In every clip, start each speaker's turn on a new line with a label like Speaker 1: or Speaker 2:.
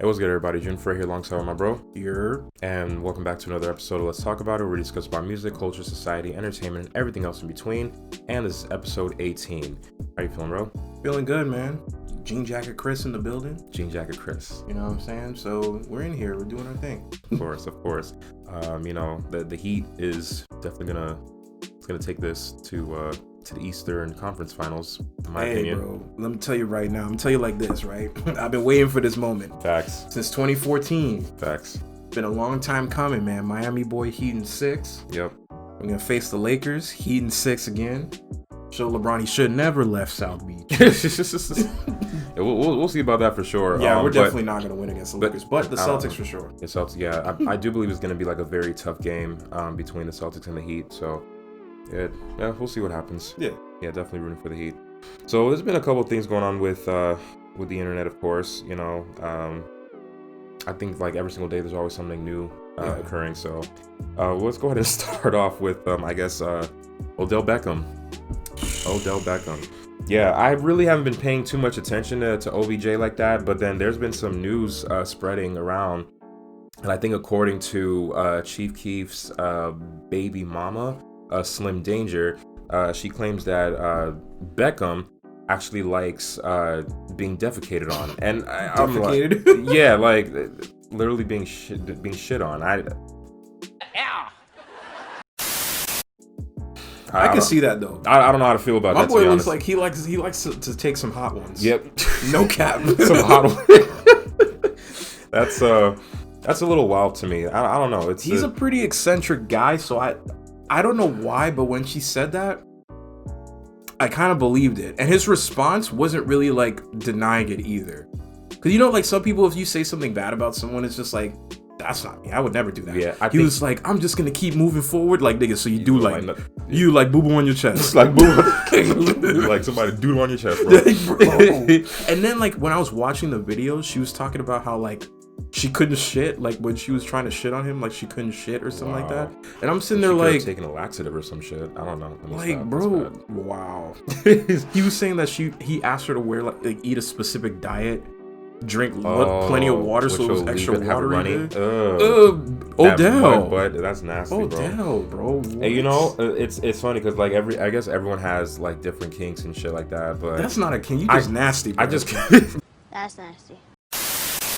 Speaker 1: What's good, everybody? June Frey here alongside my bro.
Speaker 2: Here.
Speaker 1: And welcome back to another episode of Let's Talk About It, where we discuss about music, culture, society, entertainment, and everything else in between. And this is episode 18. How you feeling, bro?
Speaker 2: Feeling good, man. Jean Jacket Chris in the building.
Speaker 1: Jean Jacket Chris.
Speaker 2: You know what I'm saying? So we're in here. We're doing our thing.
Speaker 1: Of course. The Heat is definitely gonna take this to the Eastern Conference Finals, in my opinion.
Speaker 2: Bro, let me tell you right now. I'm gonna tell you like this, right? I've been waiting for this moment.
Speaker 1: Facts.
Speaker 2: Since 2014.
Speaker 1: Facts.
Speaker 2: Been a long time coming, man. Miami boy Heat in 6.
Speaker 1: Yep.
Speaker 2: We're gonna face the Lakers. Heat in 6 again. Show LeBron he should never left South Beach.
Speaker 1: We'll see about that for sure.
Speaker 2: Yeah, we're definitely not going to win against the Lakers, but the Celtics for sure.
Speaker 1: The Celtics, yeah. I do believe it's going to be like a very tough game between the Celtics and the Heat. So, yeah, we'll see what happens.
Speaker 2: Yeah,
Speaker 1: definitely rooting for the Heat. So there's been a couple of things going on with the internet, of course. You know, I think like every single day there's always something new occurring. So let's go ahead and start off with Odell Beckham. Yeah, I really haven't been paying too much attention to OBJ like that, but then there's been some news spreading around, and I think according to Chief Keef's baby mama, Slim Danger, she claims that Beckham actually likes being defecated on, and I'm like, yeah, like literally being shit on.
Speaker 2: I can see that though.
Speaker 1: I don't know how to feel about that.
Speaker 2: My boy looks like he likes to take some hot ones.
Speaker 1: Yep.
Speaker 2: No cap.
Speaker 1: Some hot ones. That's a little wild to me. I don't know.
Speaker 2: He's a pretty eccentric guy, so I don't know why, but when she said that, I kind of believed it. And his response wasn't really like denying it either. Cause you know, like some people, if you say something bad about someone, it's just like, that's not me. I would never do that. Yeah, he was like, I'm just gonna keep moving forward, like nigga. So you do like you like boo boo on your chest,
Speaker 1: like boo, like somebody doodle on your chest, bro.
Speaker 2: And then like when I was watching the video, she was talking about how like she couldn't shit, like when she was trying to shit on him, like she couldn't shit or something like that. And I'm sitting there like
Speaker 1: taking a laxative or some shit. I don't know.
Speaker 2: Like bro, wow. He was saying that he asked her to wear like eat a specific diet. Drink plenty of water so it was extra watery. Odell,
Speaker 1: but that's nasty,
Speaker 2: Odell, bro.
Speaker 1: Hey, you know, it's funny because like I guess everyone has like different kinks and shit like that. But
Speaker 2: that's not a kink. You just nasty. Bro.
Speaker 3: That's nasty.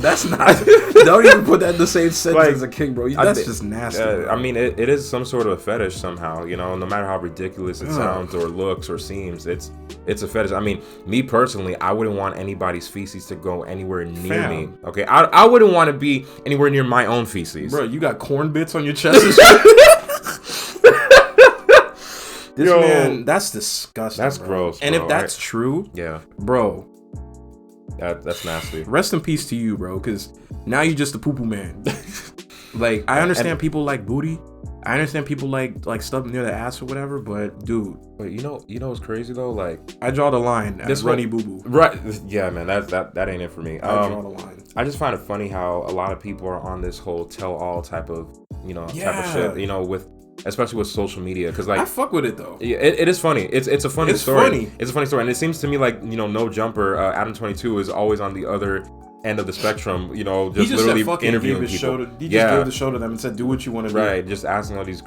Speaker 2: That's not. Don't even put that in the same sentence as a king, bro. That's just nasty.
Speaker 1: I mean, it is some sort of a fetish somehow. You know, no matter how ridiculous it sounds or looks or seems, it's a fetish. I mean, me personally, I wouldn't want anybody's feces to go anywhere near me. Okay, I wouldn't want to be anywhere near my own feces.
Speaker 2: Bro, you got corn bits on your chest. Man, that's disgusting.
Speaker 1: That's
Speaker 2: bro.
Speaker 1: Gross.
Speaker 2: And
Speaker 1: bro.
Speaker 2: if that's true,
Speaker 1: yeah,
Speaker 2: bro.
Speaker 1: That's nasty.
Speaker 2: Rest in peace to you, bro, because now you're just a poo-poo man. Like, I understand people like booty. I understand people like stuff near the ass or whatever, but dude.
Speaker 1: But you know what's crazy though? Like,
Speaker 2: I draw the line at runny boo-boo.
Speaker 1: Right. Yeah, man, that ain't it for me.
Speaker 2: I draw the line.
Speaker 1: I just find it funny how a lot of people are on this whole tell-all type of shit, you know, especially with social media, because like
Speaker 2: I fuck with it though.
Speaker 1: Yeah, it is funny. It's a funny story. It's a funny story, and it seems to me like No Jumper, Adam 22 is always on the other end of the spectrum. You know, just literally interviewing people.
Speaker 2: He just gave the show to them and said, "Do what you want to do."
Speaker 1: Right, just asking all these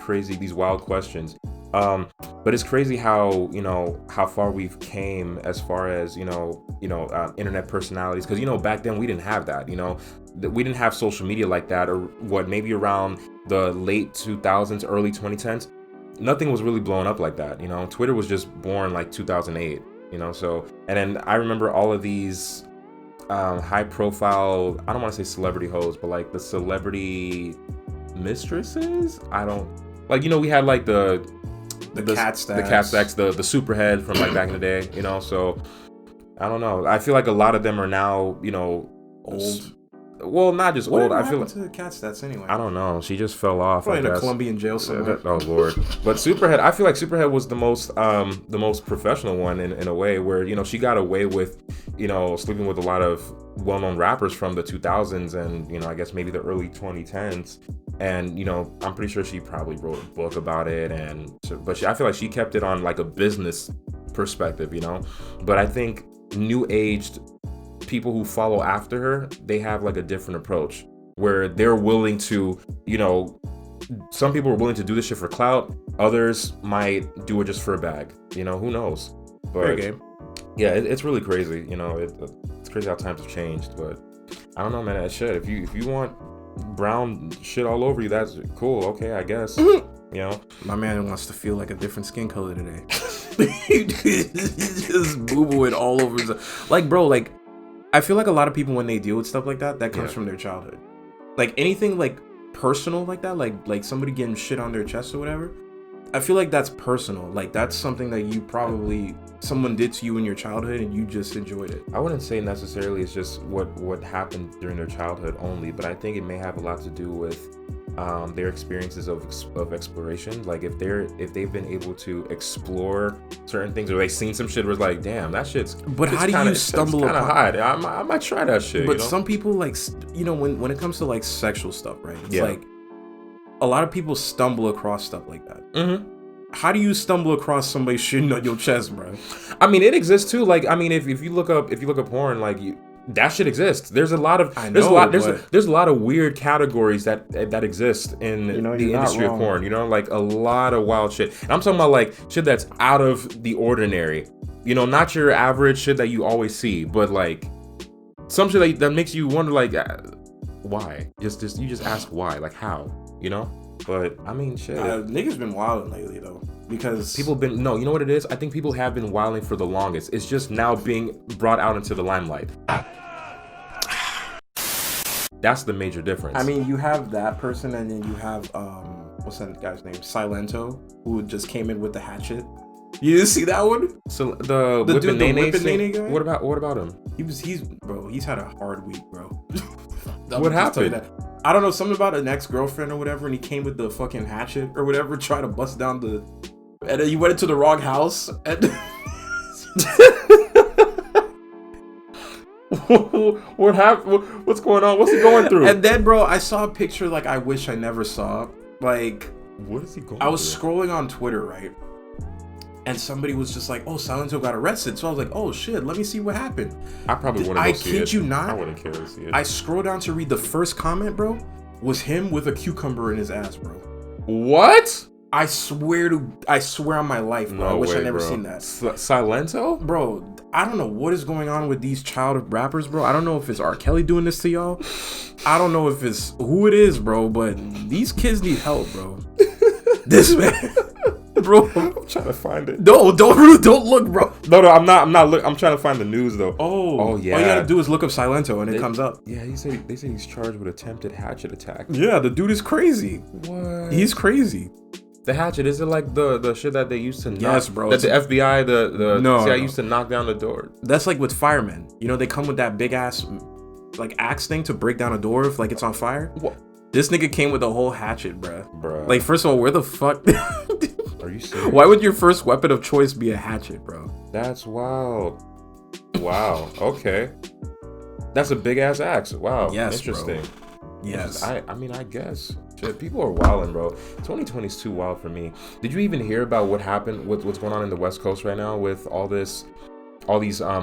Speaker 1: wild questions. But it's crazy how far we've came as far as internet personalities, because back then we didn't have that. We didn't have social media like that, or maybe around the late 2000s, early 2010s, nothing was really blowing up like that. Twitter was just born like 2008. So, and then I remember all of these high profile, I don't want to say celebrity hoes, but like the celebrity mistresses. I don't like, we had like the cat stacks, the superhead from like back in the day, so I don't know. I feel like a lot of them are now,
Speaker 2: old.
Speaker 1: Well, not just old. I feel like
Speaker 2: to the cat stats anyway.
Speaker 1: I don't know. She just fell off.
Speaker 2: Probably in a Colombian jail somewhere.
Speaker 1: Oh Lord. But Superhead, I feel like Superhead was the most professional one in a way, where she got away with sleeping with a lot of well-known rappers from the 2000s and I guess maybe the early 2010s. And I'm pretty sure she probably wrote a book about it, but I feel like she kept it on like a business perspective, But I think new aged people who follow after her, they have like a different approach where they're willing to, you know, some people are willing to do this shit for clout. Others might do it just for a bag. You know, who knows? But yeah, it's really crazy. You know, it's crazy how times have changed. But I don't know, man. That shit. If you want brown shit all over you, that's cool. Okay, I guess. You know,
Speaker 2: my man wants to feel like a different skin color today. He's just boo-booing all over his, like, bro, like, I feel like a lot of people, when they deal with stuff like that comes from their childhood. Like, anything like personal like that, like somebody getting shit on their chest or whatever, I feel like that's personal. Like, that's something that you probably, someone did to you in your childhood and you just enjoyed it.
Speaker 1: I wouldn't say necessarily it's just what happened during their childhood only, but I think it may have a lot to do with their experiences of exploration. Like, if they've been able to explore certain things, or they've seen some shit where it's like, damn, that shit's,
Speaker 2: but how do you stumble upon
Speaker 1: hot. I might try that shit.
Speaker 2: But
Speaker 1: you know?
Speaker 2: some people, like, you know, when it comes to like sexual stuff, right, it's like a lot of people stumble across stuff like that. How do you stumble across somebody shitting on your chest, bro?
Speaker 1: I mean, it exists too. Like, I mean, if you look up porn, like, that shit exists. There's a lot of there's a lot of weird categories that exist in the industry of porn. You know, like a lot of wild shit. And I'm talking about like shit that's out of the ordinary. You know, not your average shit that you always see, but like some shit that makes you wonder, like, why? You just ask why, like how, you know? But I mean, shit.
Speaker 2: Niggas been wilding lately though, because
Speaker 1: people been you know what it is? I think people have been wilding for the longest. It's just now being brought out into the limelight. That's the major difference.
Speaker 2: I mean, you have that person, and then you have what's that guy's name? Silento, who just came in with the hatchet. You didn't see that one?
Speaker 1: So the
Speaker 2: Whippin' Nene guy?
Speaker 1: What about him?
Speaker 2: He's had a hard week, bro.
Speaker 1: What happened?
Speaker 2: I don't know, something about an ex-girlfriend or whatever, and he came with the fucking hatchet or whatever, trying to bust down and then you went into the wrong house. And
Speaker 1: what happened? What's going on? What's he going through?
Speaker 2: And then, bro, I saw a picture like I wish I never saw. Like,
Speaker 1: what is he going?
Speaker 2: I was scrolling on Twitter, right? And somebody was just like, "Oh, Silento got arrested." So I was like, "Oh shit, let me see what happened."
Speaker 1: I probably wouldn't.
Speaker 2: I kid you not.
Speaker 1: I wouldn't care to see it.
Speaker 2: I scrolled down to read the first comment, bro. Was him with a cucumber in his ass, bro.
Speaker 1: What?
Speaker 2: I swear on my life, bro. I wish I never seen that.
Speaker 1: Silento?
Speaker 2: Bro, I don't know what is going on with these child rappers, bro. I don't know if it's R. Kelly doing this to y'all. I don't know if it's who it is, bro, but these kids need help, bro. This man, bro.
Speaker 1: I'm trying to find it.
Speaker 2: No, don't look, bro.
Speaker 1: No, I'm not look. I'm trying to find the news though.
Speaker 2: Oh yeah. All you gotta do is look up Silento and it comes up.
Speaker 1: Yeah, they say he's charged with attempted hatchet attack.
Speaker 2: Yeah, the dude is crazy.
Speaker 1: What?
Speaker 2: He's crazy.
Speaker 1: The hatchet, is it like the shit that they used to knock?
Speaker 2: Yes, bro.
Speaker 1: That the FBI,
Speaker 2: no,
Speaker 1: CIA used to knock down the door.
Speaker 2: That's like with firemen. You know, they come with that big ass like axe thing to break down a door if like it's on fire.
Speaker 1: What?
Speaker 2: This nigga came with a whole hatchet,
Speaker 1: bruh.
Speaker 2: Like, first of all, where the fuck?
Speaker 1: Are you serious?
Speaker 2: Why would your first weapon of choice be a hatchet, bro?
Speaker 1: That's wild. Wow. Okay. That's a big ass axe. Wow.
Speaker 2: Yes,
Speaker 1: interesting.
Speaker 2: Bro. Yes.
Speaker 1: I mean, I guess. Shit, people are wilding, bro. 2020 is too wild for me. Did you even hear about what happened with what's going on in the West Coast right now with all these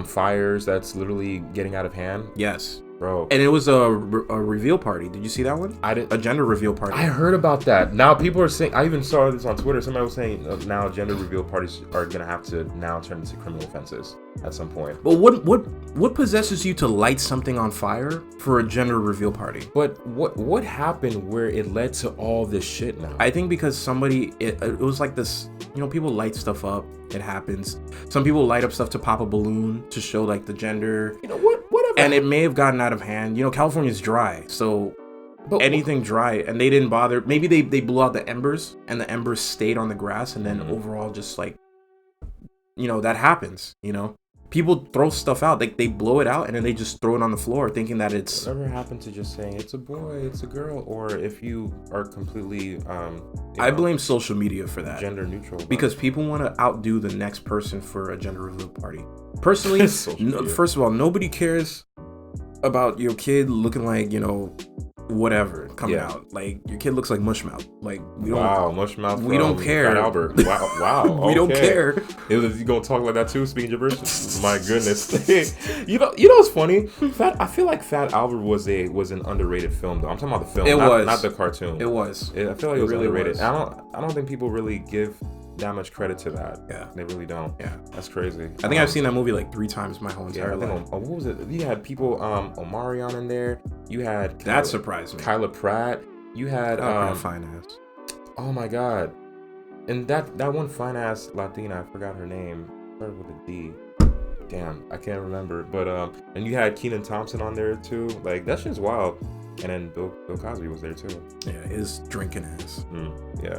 Speaker 1: fires that's literally getting out of hand?
Speaker 2: Yes.
Speaker 1: Bro.
Speaker 2: And it was a reveal party. Did you see that one?
Speaker 1: I didn't.
Speaker 2: A gender reveal party.
Speaker 1: I heard about that. Now people are saying, I even saw this on Twitter. Somebody was saying now gender reveal parties are going to have to now turn into criminal offenses at some point.
Speaker 2: But what possesses you to light something on fire for a gender reveal party?
Speaker 1: But what happened where it led to all this shit now?
Speaker 2: I think because somebody, it was like this, you know, people light stuff up. It happens. Some people light up stuff to pop a balloon to show like the gender.
Speaker 1: You know what? Whatever.
Speaker 2: And it may have gotten out of hand. You know, California's dry, so anything dry, and they didn't bother. Maybe they blew out the embers, and the embers stayed on the grass, and then overall just like, you know, that happens. You know, people throw stuff out. They blow it out, and then they just throw it on the floor, thinking that it's.
Speaker 1: Whatever happened to just saying it's a boy, it's a girl, or if you are completely
Speaker 2: I blame social media for that.
Speaker 1: Gender neutral.
Speaker 2: Because people want to outdo the next person for a gender reveal party. Personally, first of all, nobody cares about your kid looking like, you know, whatever coming
Speaker 1: Yeah.
Speaker 2: out. Like your kid looks like Mushmouth. Like we don't.
Speaker 1: Wow, Mushmouth.
Speaker 2: We don't care.
Speaker 1: Fat Albert. Wow. Wow.
Speaker 2: We don't
Speaker 1: okay.
Speaker 2: care.
Speaker 1: You gonna talk like that too? Speaking gibberish? My goodness. you know what's funny? I feel like Fat Albert was an underrated film though. I'm talking about the film, not the cartoon.
Speaker 2: It was.
Speaker 1: I feel like it was
Speaker 2: really
Speaker 1: underrated.
Speaker 2: was.
Speaker 1: I don't think people really give that much credit to that.
Speaker 2: Yeah.
Speaker 1: They really don't.
Speaker 2: Yeah.
Speaker 1: That's crazy.
Speaker 2: I think I've seen that movie like 3 times my whole entire life.
Speaker 1: What was it? You had people, Omarion in there. You had
Speaker 2: That surprised me.
Speaker 1: Kyla Pratt. You had
Speaker 2: fine ass.
Speaker 1: oh my god, and that one fine ass Latina, I forgot her name. Started with a D. Damn, I can't remember. But and you had Kenan Thompson on there too. Like that shit's wild. And then Bill Cosby was there too.
Speaker 2: Yeah, his drinking ass.
Speaker 1: Yeah,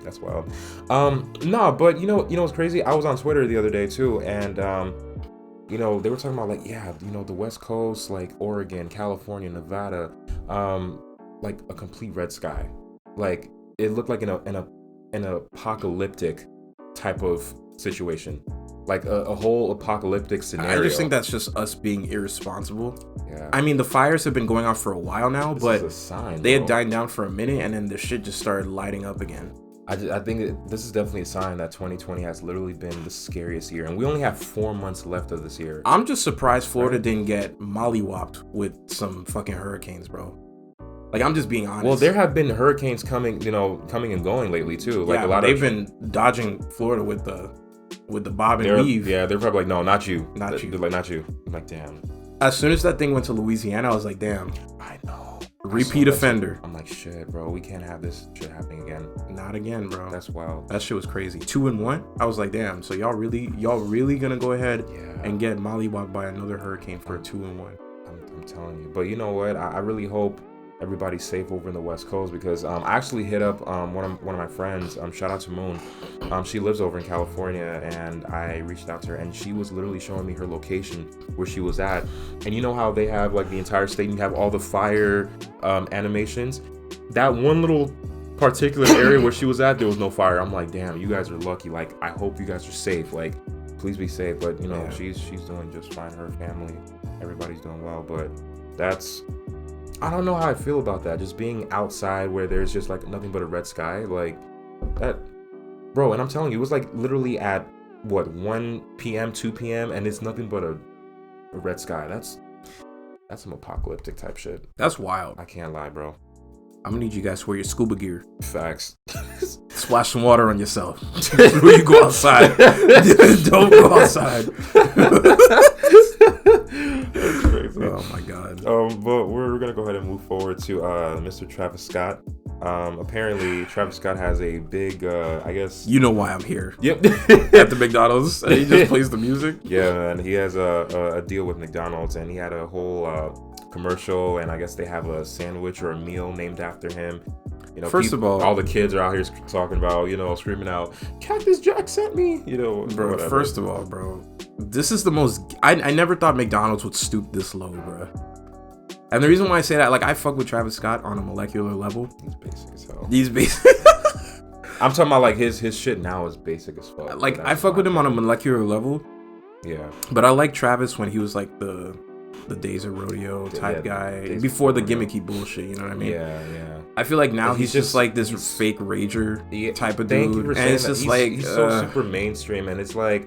Speaker 1: that's wild. Nah, but you know what's crazy? I was on Twitter the other day too, and you know, they were talking about like, yeah, you know, the West Coast, like Oregon, California, Nevada, like a complete red sky. Like it looked like an apocalyptic type of situation, like a whole apocalyptic scenario.
Speaker 2: I just think that's just us being irresponsible.
Speaker 1: Yeah.
Speaker 2: I mean, the fires have been going on for a while now,
Speaker 1: This
Speaker 2: but
Speaker 1: is a sign,
Speaker 2: they had
Speaker 1: bro.
Speaker 2: died down for a minute, and then the shit just started lighting up again.
Speaker 1: I think this is definitely a sign that 2020 has literally been the scariest year, and we only have 4 months left of this year.
Speaker 2: I'm just surprised Florida didn't get mollywopped with some fucking hurricanes, bro. Like, I'm just being honest.
Speaker 1: Well, there have been hurricanes coming and going lately too. Like
Speaker 2: yeah,
Speaker 1: a lot
Speaker 2: they've been dodging Florida with the bob and weave.
Speaker 1: Yeah, they're probably like, no, not you.
Speaker 2: Not you.
Speaker 1: They're like, not you. I'm like, damn.
Speaker 2: As soon as that thing went to Louisiana, I was like, damn.
Speaker 1: I know.
Speaker 2: Repeat offender.
Speaker 1: I'm like, shit, bro. We can't have this shit happening again.
Speaker 2: Not again, bro.
Speaker 1: That's wild.
Speaker 2: That shit was crazy. 2-1. I was like, damn. So y'all really gonna go ahead and get mollywopped by another hurricane for a 2-1?
Speaker 1: I'm telling you. But you know what? I really hope everybody's safe over in the West Coast, because I actually hit up one of my friends. Shout out to Moon. She lives over in California, and I reached out to her, and she was literally showing me her location where she was at. And you know how they have like the entire state, and you have all the fire animations. That one little particular area where she was at, there was no fire. I'm like, damn, you guys are lucky. Like, I hope you guys are safe. Like, please be safe. But you know, she's doing just fine. Her family, everybody's doing well. But I don't know how I feel about that. Just being outside where there's just like nothing but a red sky, like that, bro. And I'm telling you, it was like literally at what 1 p.m., 2 p.m., and it's nothing but a red sky. That's some apocalyptic type shit.
Speaker 2: That's wild.
Speaker 1: I can't lie, bro.
Speaker 2: I'm gonna need you guys to wear your scuba gear.
Speaker 1: Facts.
Speaker 2: Splash some water on yourself when you go outside. Don't go outside.
Speaker 1: That's crazy.
Speaker 2: Oh my god.
Speaker 1: But we're gonna go ahead and move forward to Mr. Travis Scott. Apparently Travis Scott has a big I guess
Speaker 2: You know why I'm here.
Speaker 1: Yep.
Speaker 2: At the McDonald's, and he just plays the music.
Speaker 1: Yeah, man. He has a deal with McDonald's, and he had a whole commercial, and I guess they have a sandwich or a meal named after him. You know,
Speaker 2: First of all,
Speaker 1: the kids are out here talking about, you know, screaming out, "Cactus Jack sent me," you know,
Speaker 2: bro.
Speaker 1: whatever.
Speaker 2: First of all, bro, this is the most. I never thought McDonald's would stoop this low, bro. And the reason why I say that, like, I fuck with Travis Scott on a molecular level.
Speaker 1: He's basic as hell.
Speaker 2: He's basic.
Speaker 1: I'm talking about like his shit now is basic as fuck.
Speaker 2: Like, I fuck with him on a molecular level.
Speaker 1: Yeah.
Speaker 2: But I like Travis when he was like the Days of Rodeo type guy before the gimmicky bullshit. You know what I mean?
Speaker 1: Yeah.
Speaker 2: I feel like now he's just like this fake rager type of dude.
Speaker 1: Thank you for
Speaker 2: and
Speaker 1: saying
Speaker 2: it's
Speaker 1: that.
Speaker 2: just like
Speaker 1: he's so super mainstream, and it's like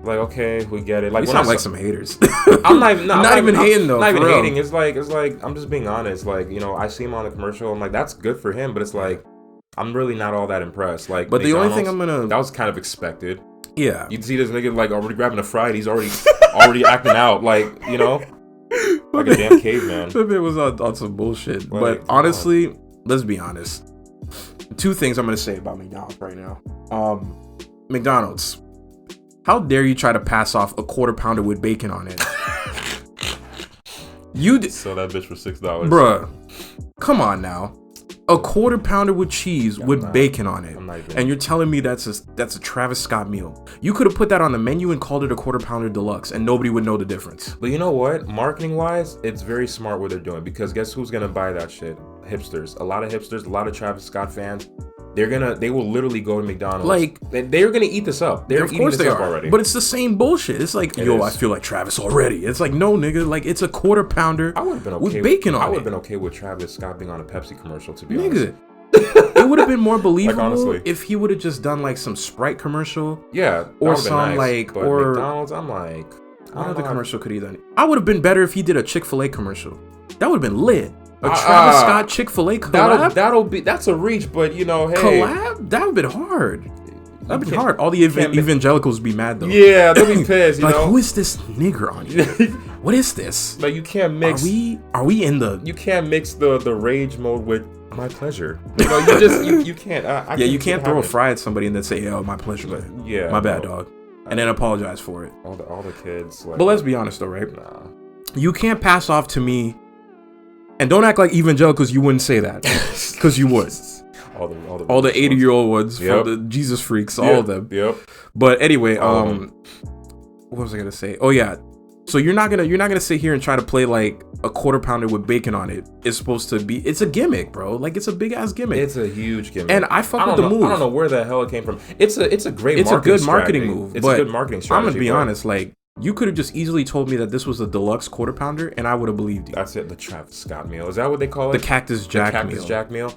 Speaker 1: okay, we get it. Like,
Speaker 2: we sound like some haters.
Speaker 1: I'm not
Speaker 2: even hating though.
Speaker 1: Not even
Speaker 2: real.
Speaker 1: hating. It's like I'm just being honest. Like, you know, I see him on the commercial. I'm like, that's good for him, but it's like I'm really not all that impressed. Like,
Speaker 2: but the only thing that
Speaker 1: was kind of expected.
Speaker 2: Yeah,
Speaker 1: you'd see this nigga like already grabbing a fry. He's already acting out, like, you know, like a damn caveman.
Speaker 2: It was on some bullshit. Like, but honestly, let's be honest. 2 things I'm gonna say about McDonald's right now. McDonald's, how dare you try to pass off a quarter pounder with bacon on it? You
Speaker 1: sell that bitch for $6,
Speaker 2: bruh. Come on now, a quarter pounder with cheese with bacon on it, and you're telling me that's a Travis Scott meal? You could have put that on the menu and called it a quarter pounder deluxe, and nobody would know the difference.
Speaker 1: But you know what? Marketing wise, it's very smart what they're doing, because guess who's gonna buy that shit? Hipsters. A lot of hipsters, a lot of Travis Scott fans. They will literally go to McDonald's.
Speaker 2: Like,
Speaker 1: they're gonna eat this up. They're
Speaker 2: of
Speaker 1: eating
Speaker 2: course
Speaker 1: this
Speaker 2: they
Speaker 1: up
Speaker 2: are
Speaker 1: already.
Speaker 2: But it's the same bullshit. It's like, I feel like Travis already. It's like, no, nigga, like it's a quarter pounder.
Speaker 1: I would have been okay
Speaker 2: with bacon on it.
Speaker 1: I would have been okay with Travis Scott being on a Pepsi commercial, to be honest.
Speaker 2: Nigga, it would have been more believable
Speaker 1: honestly.
Speaker 2: if he would have just done like some Sprite commercial.
Speaker 1: Yeah,
Speaker 2: or some nice,
Speaker 1: but
Speaker 2: or
Speaker 1: McDonald's. I'm like,
Speaker 2: what other commercial could he done? I would have been better if he did a Chick-fil-A commercial. That would have been lit. A Travis Scott Chick-fil-A collab.
Speaker 1: That's a reach, but hey,
Speaker 2: collab. That would have been hard. That'd be hard. All the evangelicals be mad though.
Speaker 1: Yeah, they'll be pissed. You know,
Speaker 2: who is this nigger on you? What is this?
Speaker 1: Like, you can't mix.
Speaker 2: Are we in the?
Speaker 1: You can't mix the rage mode with my pleasure. You can't.
Speaker 2: You can't throw a fry at somebody and then say, "Oh, my pleasure." But
Speaker 1: yeah,
Speaker 2: my bad, dog, and then apologize for it.
Speaker 1: All the kids. Like,
Speaker 2: but let's be honest though, right?
Speaker 1: Nah.
Speaker 2: You can't pass off to me, and don't act like evangelicals. You wouldn't say that, because you would. All the 80-year-old ones, from the Jesus freaks, all of them.
Speaker 1: Yep.
Speaker 2: But anyway, what was I gonna say? Oh yeah. So you're not gonna sit here and try to play like a quarter pounder with bacon on it. It's supposed to be. It's a gimmick, bro. Like, it's a big ass gimmick.
Speaker 1: It's a huge gimmick.
Speaker 2: And I fuck with the move.
Speaker 1: I don't know where the hell it came from. It's a great.
Speaker 2: It's a good marketing move.
Speaker 1: It's a good marketing strategy.
Speaker 2: I'm gonna be honest. Like, you could have just easily told me that this was a deluxe quarter pounder, and I would have believed you.
Speaker 1: That's it. The Travis Scott meal. Is that what they call it?
Speaker 2: The Cactus Jack meal.
Speaker 1: The Cactus Jack meal.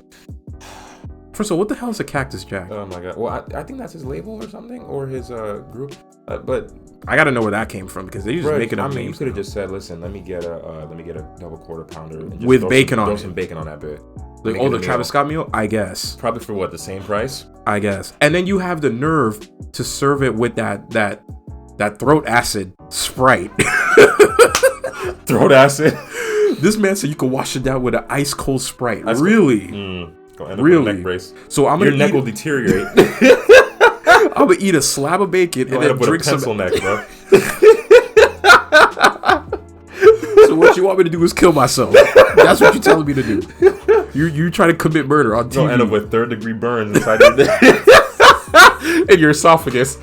Speaker 2: First of all, what the hell is a Cactus Jack?
Speaker 1: Oh my god. Well, I think that's his label or something, or his group. But
Speaker 2: I gotta know where that came from, because they just make it up.
Speaker 1: I mean, you could have just said, "Listen, let me get a double quarter pounder and just
Speaker 2: with bacon on it.
Speaker 1: Throw some bacon on that bit."
Speaker 2: The Travis Scott meal, I guess.
Speaker 1: Probably for what, the same price?
Speaker 2: I guess. And then you have the nerve to serve it with that throat acid Sprite.
Speaker 1: Throat acid.
Speaker 2: This man said you can wash it down with an ice cold Sprite. Really?
Speaker 1: Gonna end up with a neck brace.
Speaker 2: So
Speaker 1: your neck will deteriorate.
Speaker 2: I'm gonna eat a slab of bacon and then drink some
Speaker 1: pencil neck, bro.
Speaker 2: So what you want me to do is kill myself. That's what you're telling me to do. You try to commit murder on TV.
Speaker 1: You'll end up with 3rd-degree burns inside your in your esophagus.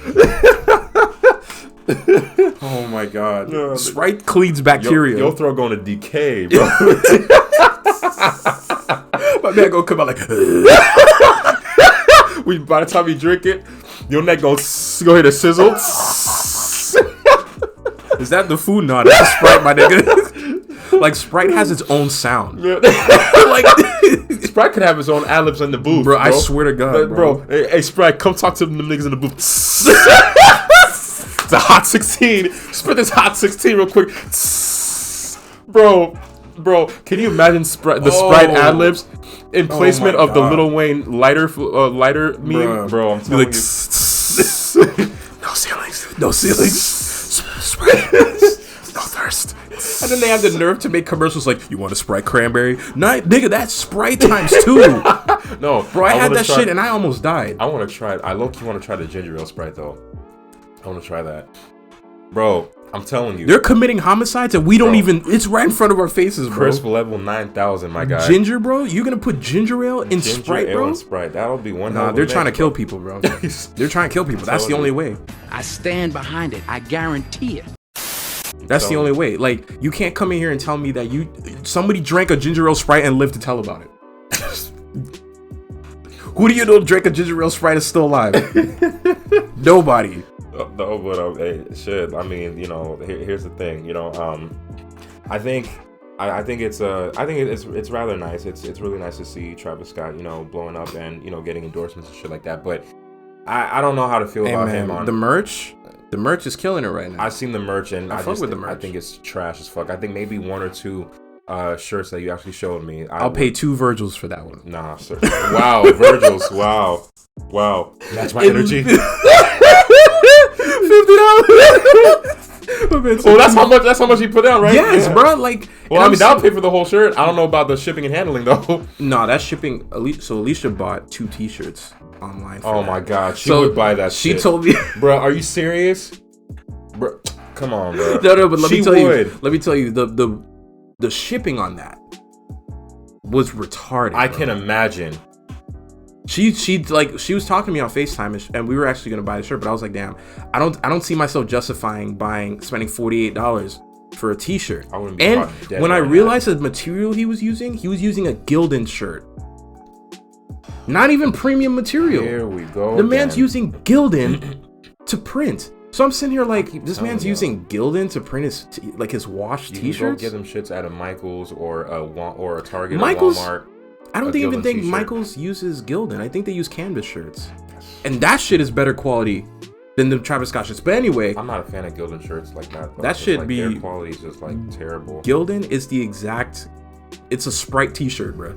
Speaker 2: Oh my god. No, Sprite cleans bacteria.
Speaker 1: Your throat going to decay, bro.
Speaker 2: My man gonna come out like
Speaker 1: by the time you drink it, your neck go hit a sizzle.
Speaker 2: Is that the food? No, that's a Sprite, my nigga. Like, Sprite has its own sound.
Speaker 1: Yeah.
Speaker 2: Like,
Speaker 1: Sprite could have its own ad-libs in the booth,
Speaker 2: bro. I swear to God, bro.
Speaker 1: Hey, Sprite, come talk to them niggas in the booth. It's a hot 16. Spit this hot 16 real quick. Bro, can you imagine Sprite ad-libs in placement of the Lil Wayne lighter meme? Bro, I'm telling you.
Speaker 2: No ceilings. Sprite. No thirst. And then they have the nerve to make commercials like, you want a Sprite cranberry? Nigga, that's Sprite times 2.
Speaker 1: No,
Speaker 2: bro, I had that shit and I almost died.
Speaker 1: I want to try it. I low-key want to try the ginger ale Sprite though. I want to try that, bro. I'm telling you,
Speaker 2: they're committing homicides and we don't even. It's right in front of our faces, bro.
Speaker 1: Crisp level 9,000, my guy.
Speaker 2: Ginger, bro. You gonna put ginger ale in Sprite, bro?
Speaker 1: In Sprite. That'll be one.
Speaker 2: Nah, they're trying to kill people, bro. They're trying to kill people. That's the only way.
Speaker 4: I stand behind it. I guarantee it.
Speaker 2: That's the only way. Like, you can't come in here and tell me that somebody drank a ginger ale Sprite and lived to tell about it. Who do you know drank a ginger ale Sprite is still alive? Nobody.
Speaker 1: No, but hey, shit. I mean, here's the thing. I think it's rather nice. It's really nice to see Travis Scott, blowing up and getting endorsements and shit like that. But I don't know how to feel about him on
Speaker 2: the merch. The merch is killing it right now.
Speaker 1: I've seen the merch and I
Speaker 2: think
Speaker 1: it's trash as fuck. I think maybe 1 or 2 shirts that you actually showed me.
Speaker 2: I'll pay 2 Virgils for that one. Nah,
Speaker 1: sir. Wow, Virgils. Wow. Match my energy. $50. Oh, that's how much you put down, right?
Speaker 2: Yes, bro. Like,
Speaker 1: well, I mean, that'll pay for the whole shirt. I don't know about the shipping and handling though.
Speaker 2: No, that's shipping. So Alicia bought 2 T-shirts online.
Speaker 1: Oh my god, she would buy that.
Speaker 2: She told me,
Speaker 1: bro. Are you serious, bro? Come on, bro.
Speaker 2: No, but let me tell you, the shipping on that was retarded.
Speaker 1: I can imagine.
Speaker 2: She was talking to me on FaceTime and we were actually gonna buy the shirt, but I was like, damn, I don't see myself justifying spending $48 for a T-shirt.
Speaker 1: I wouldn't be.
Speaker 2: And when I realized the material he was using a Gildan shirt. Not even premium material.
Speaker 1: Here we go.
Speaker 2: The man's
Speaker 1: again.
Speaker 2: using Gildan to print. So I'm sitting here like, this
Speaker 1: telling
Speaker 2: man's
Speaker 1: you.
Speaker 2: using Gildan to print his washed
Speaker 1: You can go
Speaker 2: t-shirts.
Speaker 1: get them shits at a Michaels or a Target
Speaker 2: Michaels-
Speaker 1: or Walmart.
Speaker 2: I don't
Speaker 1: a
Speaker 2: even
Speaker 1: Gildan
Speaker 2: think
Speaker 1: t-shirt.
Speaker 2: Michaels uses Gildan. I think they use canvas shirts. And that shit is better quality than the Travis Scott shirts. But anyway,
Speaker 1: I'm not a fan of Gildan shirts like that. Though,
Speaker 2: That
Speaker 1: 'cause,
Speaker 2: should
Speaker 1: like,
Speaker 2: be-
Speaker 1: their quality is just like terrible.
Speaker 2: Gildan is the exact. It's a Sprite t-shirt, bro.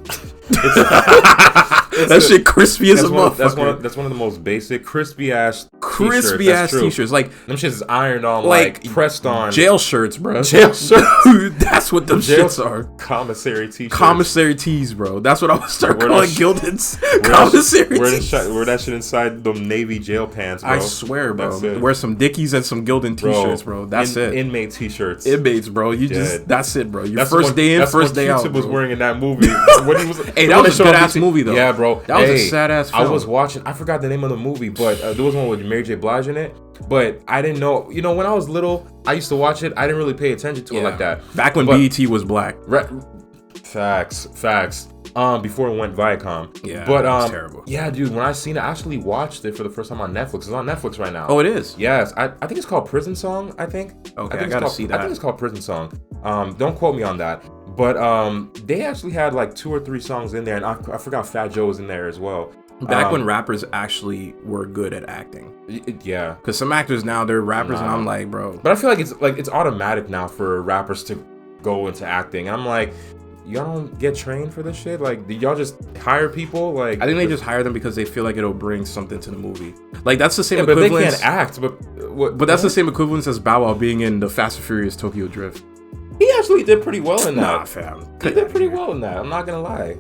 Speaker 1: It's
Speaker 2: That shit crispy as a motherfucker.
Speaker 1: That's one of the most basic crispy ass
Speaker 2: Crispy ass t-shirts. Like
Speaker 1: them shits is ironed on,
Speaker 2: Like,
Speaker 1: pressed on.
Speaker 2: jail shirts, bro.
Speaker 1: Jail shirts.
Speaker 2: That's what them
Speaker 1: Jail
Speaker 2: shits are.
Speaker 1: commissary t-shirts.
Speaker 2: Commissary tees, bro. That's what I would start
Speaker 1: Wear
Speaker 2: calling
Speaker 1: that
Speaker 2: Gildan's.
Speaker 1: Wear that
Speaker 2: Commissary
Speaker 1: shit- wear that
Speaker 2: tees.
Speaker 1: shit- wear that shit inside the Navy jail pants, bro.
Speaker 2: I swear, bro.
Speaker 1: That's it.
Speaker 2: Wear some Dickies and some Gildan t-shirts, bro. That's it.
Speaker 1: Inmate t-shirts.
Speaker 2: Inmates, bro. You
Speaker 1: Dead.
Speaker 2: just that's it, bro. Your
Speaker 1: That's
Speaker 2: first
Speaker 1: what-
Speaker 2: day in,
Speaker 1: that's
Speaker 2: first
Speaker 1: what
Speaker 2: day out.
Speaker 1: Q-Tip was
Speaker 2: bro.
Speaker 1: wearing in that movie. When he was,
Speaker 2: Hey, that
Speaker 1: when
Speaker 2: was
Speaker 1: they
Speaker 2: a
Speaker 1: showed
Speaker 2: good
Speaker 1: up
Speaker 2: ass
Speaker 1: BT
Speaker 2: movie though.
Speaker 1: Yeah, bro.
Speaker 2: That was a
Speaker 1: Hey,
Speaker 2: sad ass
Speaker 1: I
Speaker 2: film.
Speaker 1: was watching. I forgot the name of the movie, but there was one with Mary J. Blige in it. But I didn't know. You know, when I was little, I used to watch it. I didn't really pay attention to it like that.
Speaker 2: Back when
Speaker 1: But-
Speaker 2: BET was black.
Speaker 1: Facts. Before it went Viacom.
Speaker 2: Yeah,
Speaker 1: but
Speaker 2: that was terrible.
Speaker 1: Yeah, dude. When I seen it, I actually watched it for the first time on Netflix. It's on Netflix right now.
Speaker 2: Oh, it is.
Speaker 1: Yes, I think it's called Prison Song. I think.
Speaker 2: Okay, I
Speaker 1: think it's
Speaker 2: gotta
Speaker 1: called,
Speaker 2: see
Speaker 1: I
Speaker 2: that.
Speaker 1: think it's called Prison Song. Don't quote me on that. But they actually had like 2 or 3 songs in there, and I forgot Fat Joe was in there as well.
Speaker 2: Back when rappers actually were good at acting.
Speaker 1: Yeah.
Speaker 2: Because some actors now they're rappers, and I'm like, bro.
Speaker 1: But I feel like it's automatic now for rappers to go into acting. I'm like, y'all don't get trained for this shit? Like, did y'all just hire people? Like,
Speaker 2: I think they just hire them because they feel like it'll bring something to the movie. Like that's the same
Speaker 1: yeah, but they
Speaker 2: equivalence.
Speaker 1: can't act. But what?
Speaker 2: But that's the same equivalence as Bow Wow being in the Fast and Furious Tokyo Drift.
Speaker 1: He actually did pretty well in that.
Speaker 2: Nah, fam.
Speaker 1: He did pretty well in that. I'm not gonna lie.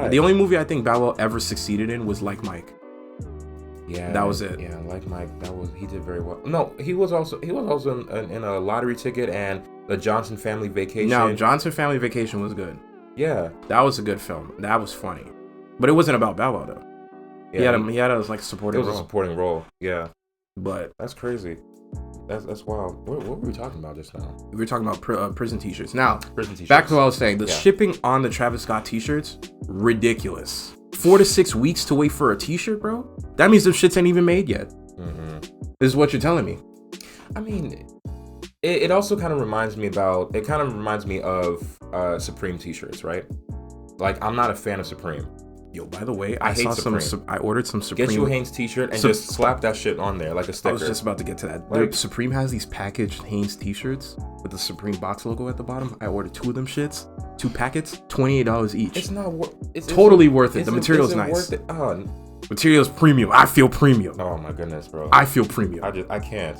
Speaker 2: The only movie I think Bow Wow ever succeeded in was Like Mike.
Speaker 1: Yeah,
Speaker 2: that was it.
Speaker 1: Yeah, like Mike, he did very well. No, he was also in a lottery ticket and the Johnson Family Vacation.
Speaker 2: Now, Johnson Family Vacation was good.
Speaker 1: Yeah,
Speaker 2: that was a good film. That was funny, but it wasn't about Bow Wow though.
Speaker 1: Yeah,
Speaker 2: he had a like supporting role.
Speaker 1: It was a supporting role. Yeah,
Speaker 2: but
Speaker 1: that's crazy. That's wild. What were we talking about just now?
Speaker 2: We were talking about prison t-shirts. Now,
Speaker 1: prison t-shirts.
Speaker 2: Back to what I was saying. The shipping on the Travis Scott t-shirts, ridiculous. 4 to 6 weeks to wait for a t-shirt, bro. That means the shits ain't even made yet.
Speaker 1: Mm-hmm.
Speaker 2: This is what you're telling me.
Speaker 1: I mean, it also kind of reminds me of Supreme t-shirts, right? Like, I'm not a fan of Supreme.
Speaker 2: Yo, by the way,
Speaker 1: I hate Supreme.
Speaker 2: I ordered some Supreme.
Speaker 1: Get you a Hanes t-shirt and just slap that shit on there like a sticker.
Speaker 2: I was just about to get to that. Like, Supreme has these packaged Hanes t-shirts with the Supreme box logo at the bottom. I ordered 2 of them shits, 2 packets, $28 each.
Speaker 1: It's not
Speaker 2: totally worth it. The material's nice.
Speaker 1: Worth it. Oh.
Speaker 2: Material's premium. I feel premium.
Speaker 1: Oh my goodness, bro.
Speaker 2: I feel premium.
Speaker 1: I can't.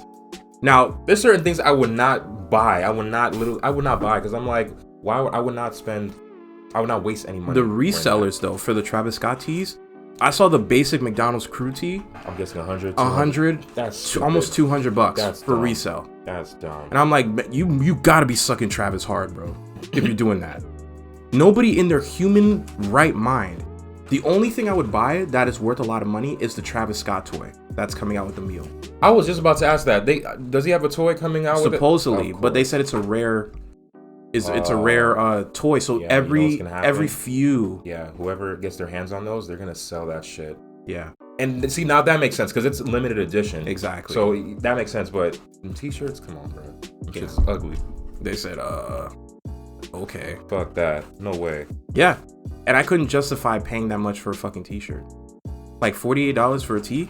Speaker 2: Now,
Speaker 1: there's certain things I would not buy. I would not buy because I'm like, I would not waste any money.
Speaker 2: The resellers though for the Travis Scott tees, I saw the basic McDonald's crew tee.
Speaker 1: I'm guessing 100.
Speaker 2: 100.
Speaker 1: That's
Speaker 2: almost $200
Speaker 1: That's
Speaker 2: for
Speaker 1: dumb.
Speaker 2: resale.
Speaker 1: That's dumb.
Speaker 2: And I'm like, you gotta be sucking Travis hard, bro, if you're doing that. Nobody in their human right mind. The only thing I would buy that is worth a lot of money is the Travis Scott toy that's coming out with the meal.
Speaker 1: I was just about to ask that. Does he have a toy coming out?
Speaker 2: Supposedly, but they said it's a rare. It's a rare toy. So
Speaker 1: yeah,
Speaker 2: every few.
Speaker 1: Yeah, whoever gets their hands on those, they're gonna sell that shit.
Speaker 2: Yeah.
Speaker 1: And see, now that makes sense because it's limited edition.
Speaker 2: Exactly.
Speaker 1: So that makes sense. But t-shirts, come on, bro. It's ugly.
Speaker 2: They said, okay.
Speaker 1: Fuck that. No way.
Speaker 2: Yeah. And I couldn't justify paying that much for a fucking t-shirt. Like $48 for a tee?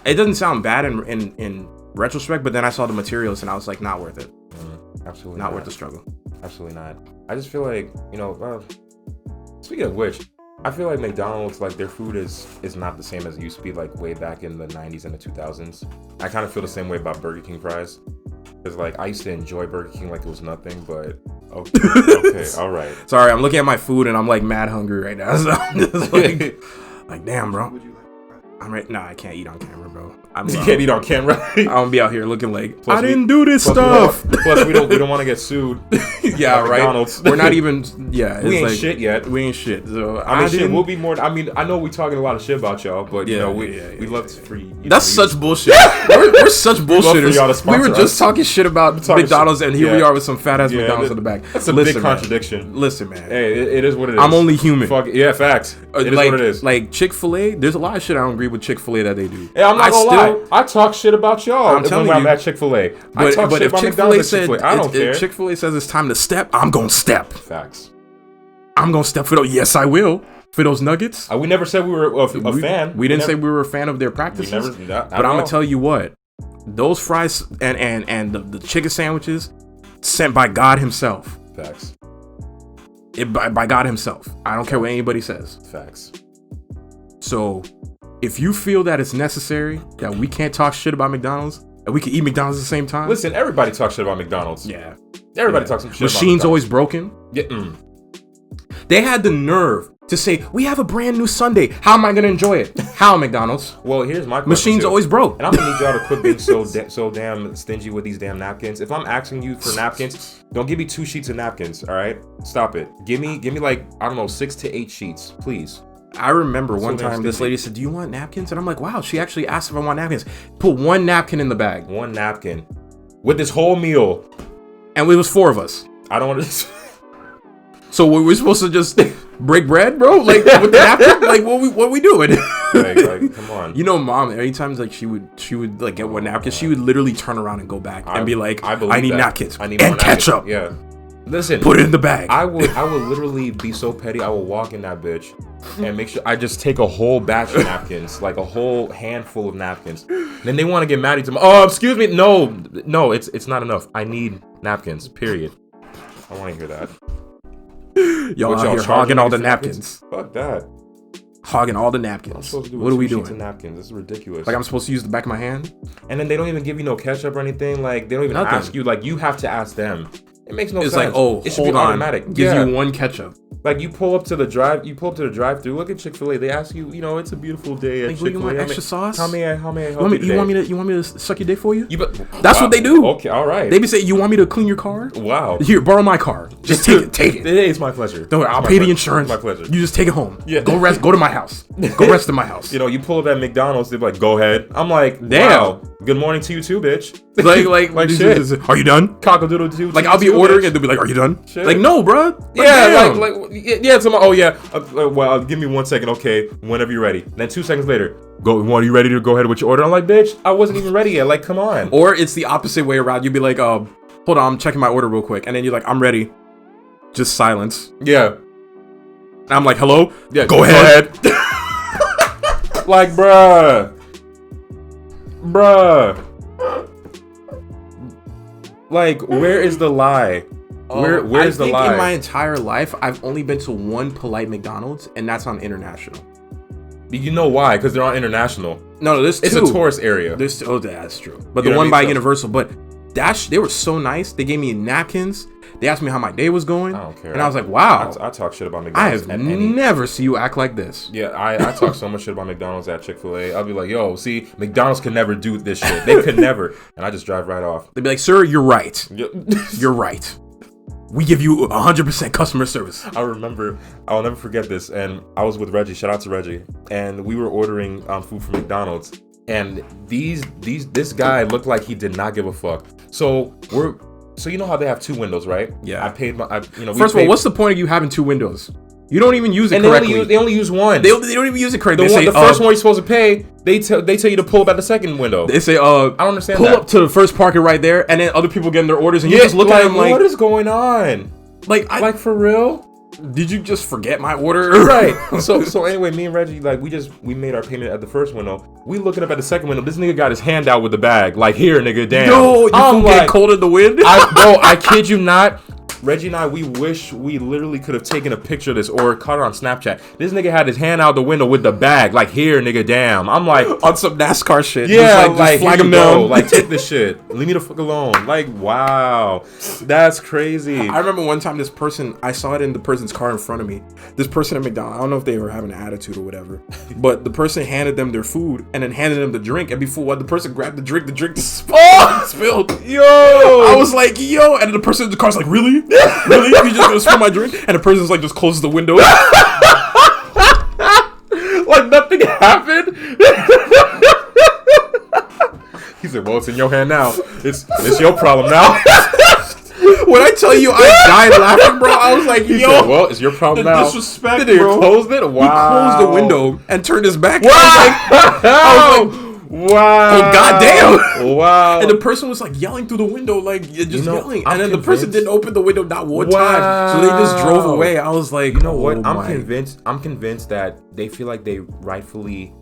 Speaker 2: It doesn't sound bad in retrospect, but then I saw the materials and I was like, not worth it.
Speaker 1: Absolutely
Speaker 2: not worth the struggle.
Speaker 1: Absolutely not. I just feel like, speaking of which, I feel like McDonald's, like, their food is not the same as it used to be, like, way back in the 90s and the 2000s. I kind of feel the same way about Burger King fries. Because, like, I used to enjoy Burger King like it was nothing, but okay, all right.
Speaker 2: Sorry, I'm looking at my food and I'm, like, mad hungry right now. So I'm just like, damn, bro. I'm right. Nah, I can't eat on camera, bro.
Speaker 1: You can't eat on camera.
Speaker 2: I'm gonna be out here looking like I didn't do this stuff.
Speaker 1: Plus, we don't want to get sued.
Speaker 2: Yeah, right.
Speaker 1: McDonald's.
Speaker 2: We're not even. Yeah,
Speaker 1: we ain't shit yet.
Speaker 2: We ain't shit. So
Speaker 1: I mean, shit. We'll be more. I mean, I know we talking a lot of shit about y'all, but we love to free.
Speaker 2: That's such bullshit. We're such bullshitters. We were just talking shit about McDonald's, and here we are with some fat ass McDonald's in the back.
Speaker 1: That's a big contradiction.
Speaker 2: Listen, man.
Speaker 1: Hey, it is what it is.
Speaker 2: I'm only human.
Speaker 1: Fuck yeah, facts. It is
Speaker 2: like,
Speaker 1: what it is.
Speaker 2: Like Chick-fil-A, there's a lot of shit I don't agree with Chick-fil-A that they do.
Speaker 1: Yeah, I'm not gonna lie. I talk shit about y'all
Speaker 2: I'm telling
Speaker 1: when I'm
Speaker 2: you.
Speaker 1: at Chick-fil-A. I
Speaker 2: But,
Speaker 1: talk
Speaker 2: but
Speaker 1: shit
Speaker 2: if
Speaker 1: about
Speaker 2: Chick-fil-A
Speaker 1: McDonald's at
Speaker 2: said,
Speaker 1: Chick-fil-A. I don't care.
Speaker 2: if Chick-fil-A says it's time to step, I'm gonna step.
Speaker 1: Facts.
Speaker 2: I'm gonna step for those. Yes, I will. For those nuggets.
Speaker 1: We never said we were a fan.
Speaker 2: We didn't say we were a fan of their practices. But I'm gonna tell you what, those fries and the chicken sandwiches sent by God Himself.
Speaker 1: Facts.
Speaker 2: By God Himself. I don't care what anybody says.
Speaker 1: Facts.
Speaker 2: So, if you feel that it's necessary that we can't talk shit about McDonald's and we can eat McDonald's at the same time,
Speaker 1: Listen, everybody talks shit about McDonald's.
Speaker 2: yeah,
Speaker 1: Everybody talks some shit about
Speaker 2: Machine's
Speaker 1: McDonald's.
Speaker 2: always broken.
Speaker 1: Yeah.
Speaker 2: They had the nerve to say we have a brand new Sunday. How am I gonna enjoy it? How, McDonald's?
Speaker 1: Well, here's my question.
Speaker 2: Machine's
Speaker 1: too.
Speaker 2: always broke.
Speaker 1: And I'm gonna need y'all to quit being so damn stingy with these damn napkins. If I'm asking you for napkins, don't give me 2 sheets of napkins. All right, stop it. Give me like, I don't know, 6 to 8 sheets, please.
Speaker 2: I remember
Speaker 1: So
Speaker 2: one
Speaker 1: damn
Speaker 2: time this
Speaker 1: stingy.
Speaker 2: lady said, "Do you want napkins?" And I'm like, "Wow." She actually asked if I want napkins. Put 1 napkin in the bag,
Speaker 1: 1 napkin with this whole meal.
Speaker 2: and it was 4 of us.
Speaker 1: I don't want to.
Speaker 2: So were we supposed to just break bread, bro? Like with the napkin? Like what we doing?
Speaker 1: like, come on.
Speaker 2: You know, mom. Anytime like she would like get 1 napkin, she would literally turn around and go back and be like,
Speaker 1: I
Speaker 2: "I need
Speaker 1: that.
Speaker 2: napkins
Speaker 1: I need
Speaker 2: and
Speaker 1: more napkins.
Speaker 2: ketchup.
Speaker 1: Yeah. Listen,
Speaker 2: Put it in the bag."
Speaker 1: I would literally be so petty. I will walk in that bitch and make sure I just take a whole batch of napkins, like a whole handful of napkins. Then they want to get mad at me. Oh, excuse me. No, it's not enough. I need napkins. Period. I want to hear that.
Speaker 2: Y'all
Speaker 1: What,
Speaker 2: out here
Speaker 1: charging
Speaker 2: hogging all
Speaker 1: me
Speaker 2: the
Speaker 1: for
Speaker 2: napkins.
Speaker 1: Fuck that.
Speaker 2: Hogging all the
Speaker 1: I'm
Speaker 2: napkins.
Speaker 1: supposed to do
Speaker 2: What are we
Speaker 1: 2 sheets
Speaker 2: doing?
Speaker 1: of napkins. This is ridiculous.
Speaker 2: Like I'm supposed to use the back of my hand?
Speaker 1: And then they don't even give you no ketchup or anything. Like they don't even
Speaker 2: Nothing.
Speaker 1: ask you. Like you have to ask them. It makes no
Speaker 2: It's
Speaker 1: sense.
Speaker 2: like, oh,
Speaker 1: it should
Speaker 2: hold
Speaker 1: be
Speaker 2: on.
Speaker 1: automatic.
Speaker 2: Gives
Speaker 1: Yeah.
Speaker 2: you 1 ketchup.
Speaker 1: Like you pull up to the drive-through. Look at Chick-fil-A. They ask you, it's a beautiful day at
Speaker 2: Like, what, you
Speaker 1: Chick-fil-A.
Speaker 2: want extra sauce?
Speaker 1: How may I help
Speaker 2: You
Speaker 1: you
Speaker 2: want
Speaker 1: today?
Speaker 2: me to suck your dick for you?
Speaker 1: That's
Speaker 2: what they do.
Speaker 1: Okay, all right.
Speaker 2: They be saying, "You want me to clean your car?
Speaker 1: Wow.
Speaker 2: Here, borrow my car. Just take it. Take it.
Speaker 1: It's my pleasure.
Speaker 2: Don't worry, I'll
Speaker 1: It's my
Speaker 2: pay the
Speaker 1: pleasure.
Speaker 2: insurance.
Speaker 1: It's my pleasure.
Speaker 2: You just take it home.
Speaker 1: Yeah.
Speaker 2: Go rest. Go to my house. Go rest in my house.
Speaker 1: You pull up at McDonald's. They're like, "Go ahead." I'm like,
Speaker 2: Damn.
Speaker 1: "Wow. Good morning to you too, bitch."
Speaker 2: like
Speaker 1: shit.
Speaker 2: Are you done?
Speaker 1: Cock-a-doodle doo.
Speaker 2: Like I'll be ordering and they'll be like, "Are you done?"
Speaker 1: Shit.
Speaker 2: Like no, bro.
Speaker 1: Yeah, yeah. Oh yeah. Well, give me 1 second. Okay, whenever you're ready. Then 2 seconds later, are you ready to go ahead with your order? I'm like, bitch, I wasn't even ready yet. Like, come on.
Speaker 2: Or it's the opposite way around. You'd be like, hold on, I'm checking my order real quick," and then you're like, "I'm ready." Just silence.
Speaker 1: Yeah.
Speaker 2: And I'm like, "Hello."
Speaker 1: Yeah.
Speaker 2: Go ahead.
Speaker 1: Like, bruh. Like, where is the lie? Where's the lie?
Speaker 2: In my entire life, I've only been to 1 polite McDonald's, and that's on International.
Speaker 1: You know why? Because they're on International.
Speaker 2: No, there's 2.
Speaker 1: It's a tourist area.
Speaker 2: There's that's true. But
Speaker 1: You
Speaker 2: the
Speaker 1: know what
Speaker 2: one
Speaker 1: I mean?
Speaker 2: by
Speaker 1: So-
Speaker 2: Universal, but they were so nice. They gave me napkins. They asked me how my day was going.
Speaker 1: I don't care.
Speaker 2: And I was like, wow.
Speaker 1: I talk shit about
Speaker 2: I
Speaker 1: McDonald's.
Speaker 2: have
Speaker 1: at any-
Speaker 2: never seen you act like this.
Speaker 1: Yeah, I talk so much shit about McDonald's at Chick-fil-A. I'll be like, yo, see, McDonald's could never do this shit. They could never. And I just drive right off.
Speaker 2: They'd be like, "Sir, you're right.
Speaker 1: Yep.
Speaker 2: You're right. We give you 100% customer service."
Speaker 1: I'll never forget this. And I was with Reggie. Shout out to Reggie. And we were ordering food from McDonald's. And this guy looked like he did not give a fuck. So you know how they have 2 windows, right?
Speaker 2: Yeah.
Speaker 1: I paid my.
Speaker 2: First of all, what's the point of you having 2 windows? You don't even use it
Speaker 1: and
Speaker 2: correctly.
Speaker 1: they only use one.
Speaker 2: They don't even use it correctly.
Speaker 1: The first one you're supposed to pay. They tell you to pull up at the second window.
Speaker 2: They say,
Speaker 1: I don't understand.
Speaker 2: Pull
Speaker 1: that.
Speaker 2: up to the first parking right there, and then other people getting their orders, and you just look at them like,
Speaker 1: what is going on?
Speaker 2: like
Speaker 1: For real?
Speaker 2: Did you just forget my order?
Speaker 1: Right. So anyway, me and Reggie, we made our payment at the first window. We looking up at the second window. This nigga got his hand out with the bag. Like, here, nigga, damn.
Speaker 2: No, you
Speaker 1: I'm
Speaker 2: get cold in the wind.
Speaker 1: I kid you not. Reggie and I, we wish we literally could have taken a picture of this or caught it on Snapchat. This nigga had his hand out the window with the bag. Like, here, nigga, damn. I'm like,
Speaker 2: on some NASCAR shit.
Speaker 1: yeah,
Speaker 2: just flag him down.
Speaker 1: Like, take this shit. Leave me the fuck alone. Like, wow. That's crazy.
Speaker 2: I remember one time I saw it in the person's car in front of me. This person at McDonald's, I don't know if they were having an attitude or whatever, but the person handed them their food and then handed them the drink. And before the person grabbed the drink spilled.
Speaker 1: Yo!
Speaker 2: I was like, yo. And then the person in the car's like, really? Really? You just gonna spill my drink? And the person's like, just closes the window.
Speaker 1: Like nothing happened. He said, well, it's in your hand now. It's your problem now.
Speaker 2: When I tell you I died laughing, bro, I was like,
Speaker 1: He
Speaker 2: yo,
Speaker 1: said, well, it's your problem
Speaker 2: the
Speaker 1: now.
Speaker 2: disrespect,
Speaker 1: Did he
Speaker 2: bro.
Speaker 1: close it? Wow.
Speaker 2: He closed the window and turned his back.
Speaker 1: Wow.
Speaker 2: I was like,
Speaker 1: wow.
Speaker 2: oh, goddamn.
Speaker 1: Wow.
Speaker 2: And the person was like yelling through the window, like just yelling.
Speaker 1: I'm
Speaker 2: And then the person
Speaker 1: convinced-
Speaker 2: didn't open the window not one time. So they just drove away. I was like,
Speaker 1: you know what?
Speaker 2: oh
Speaker 1: I'm
Speaker 2: my.
Speaker 1: convinced that they feel like they rightfully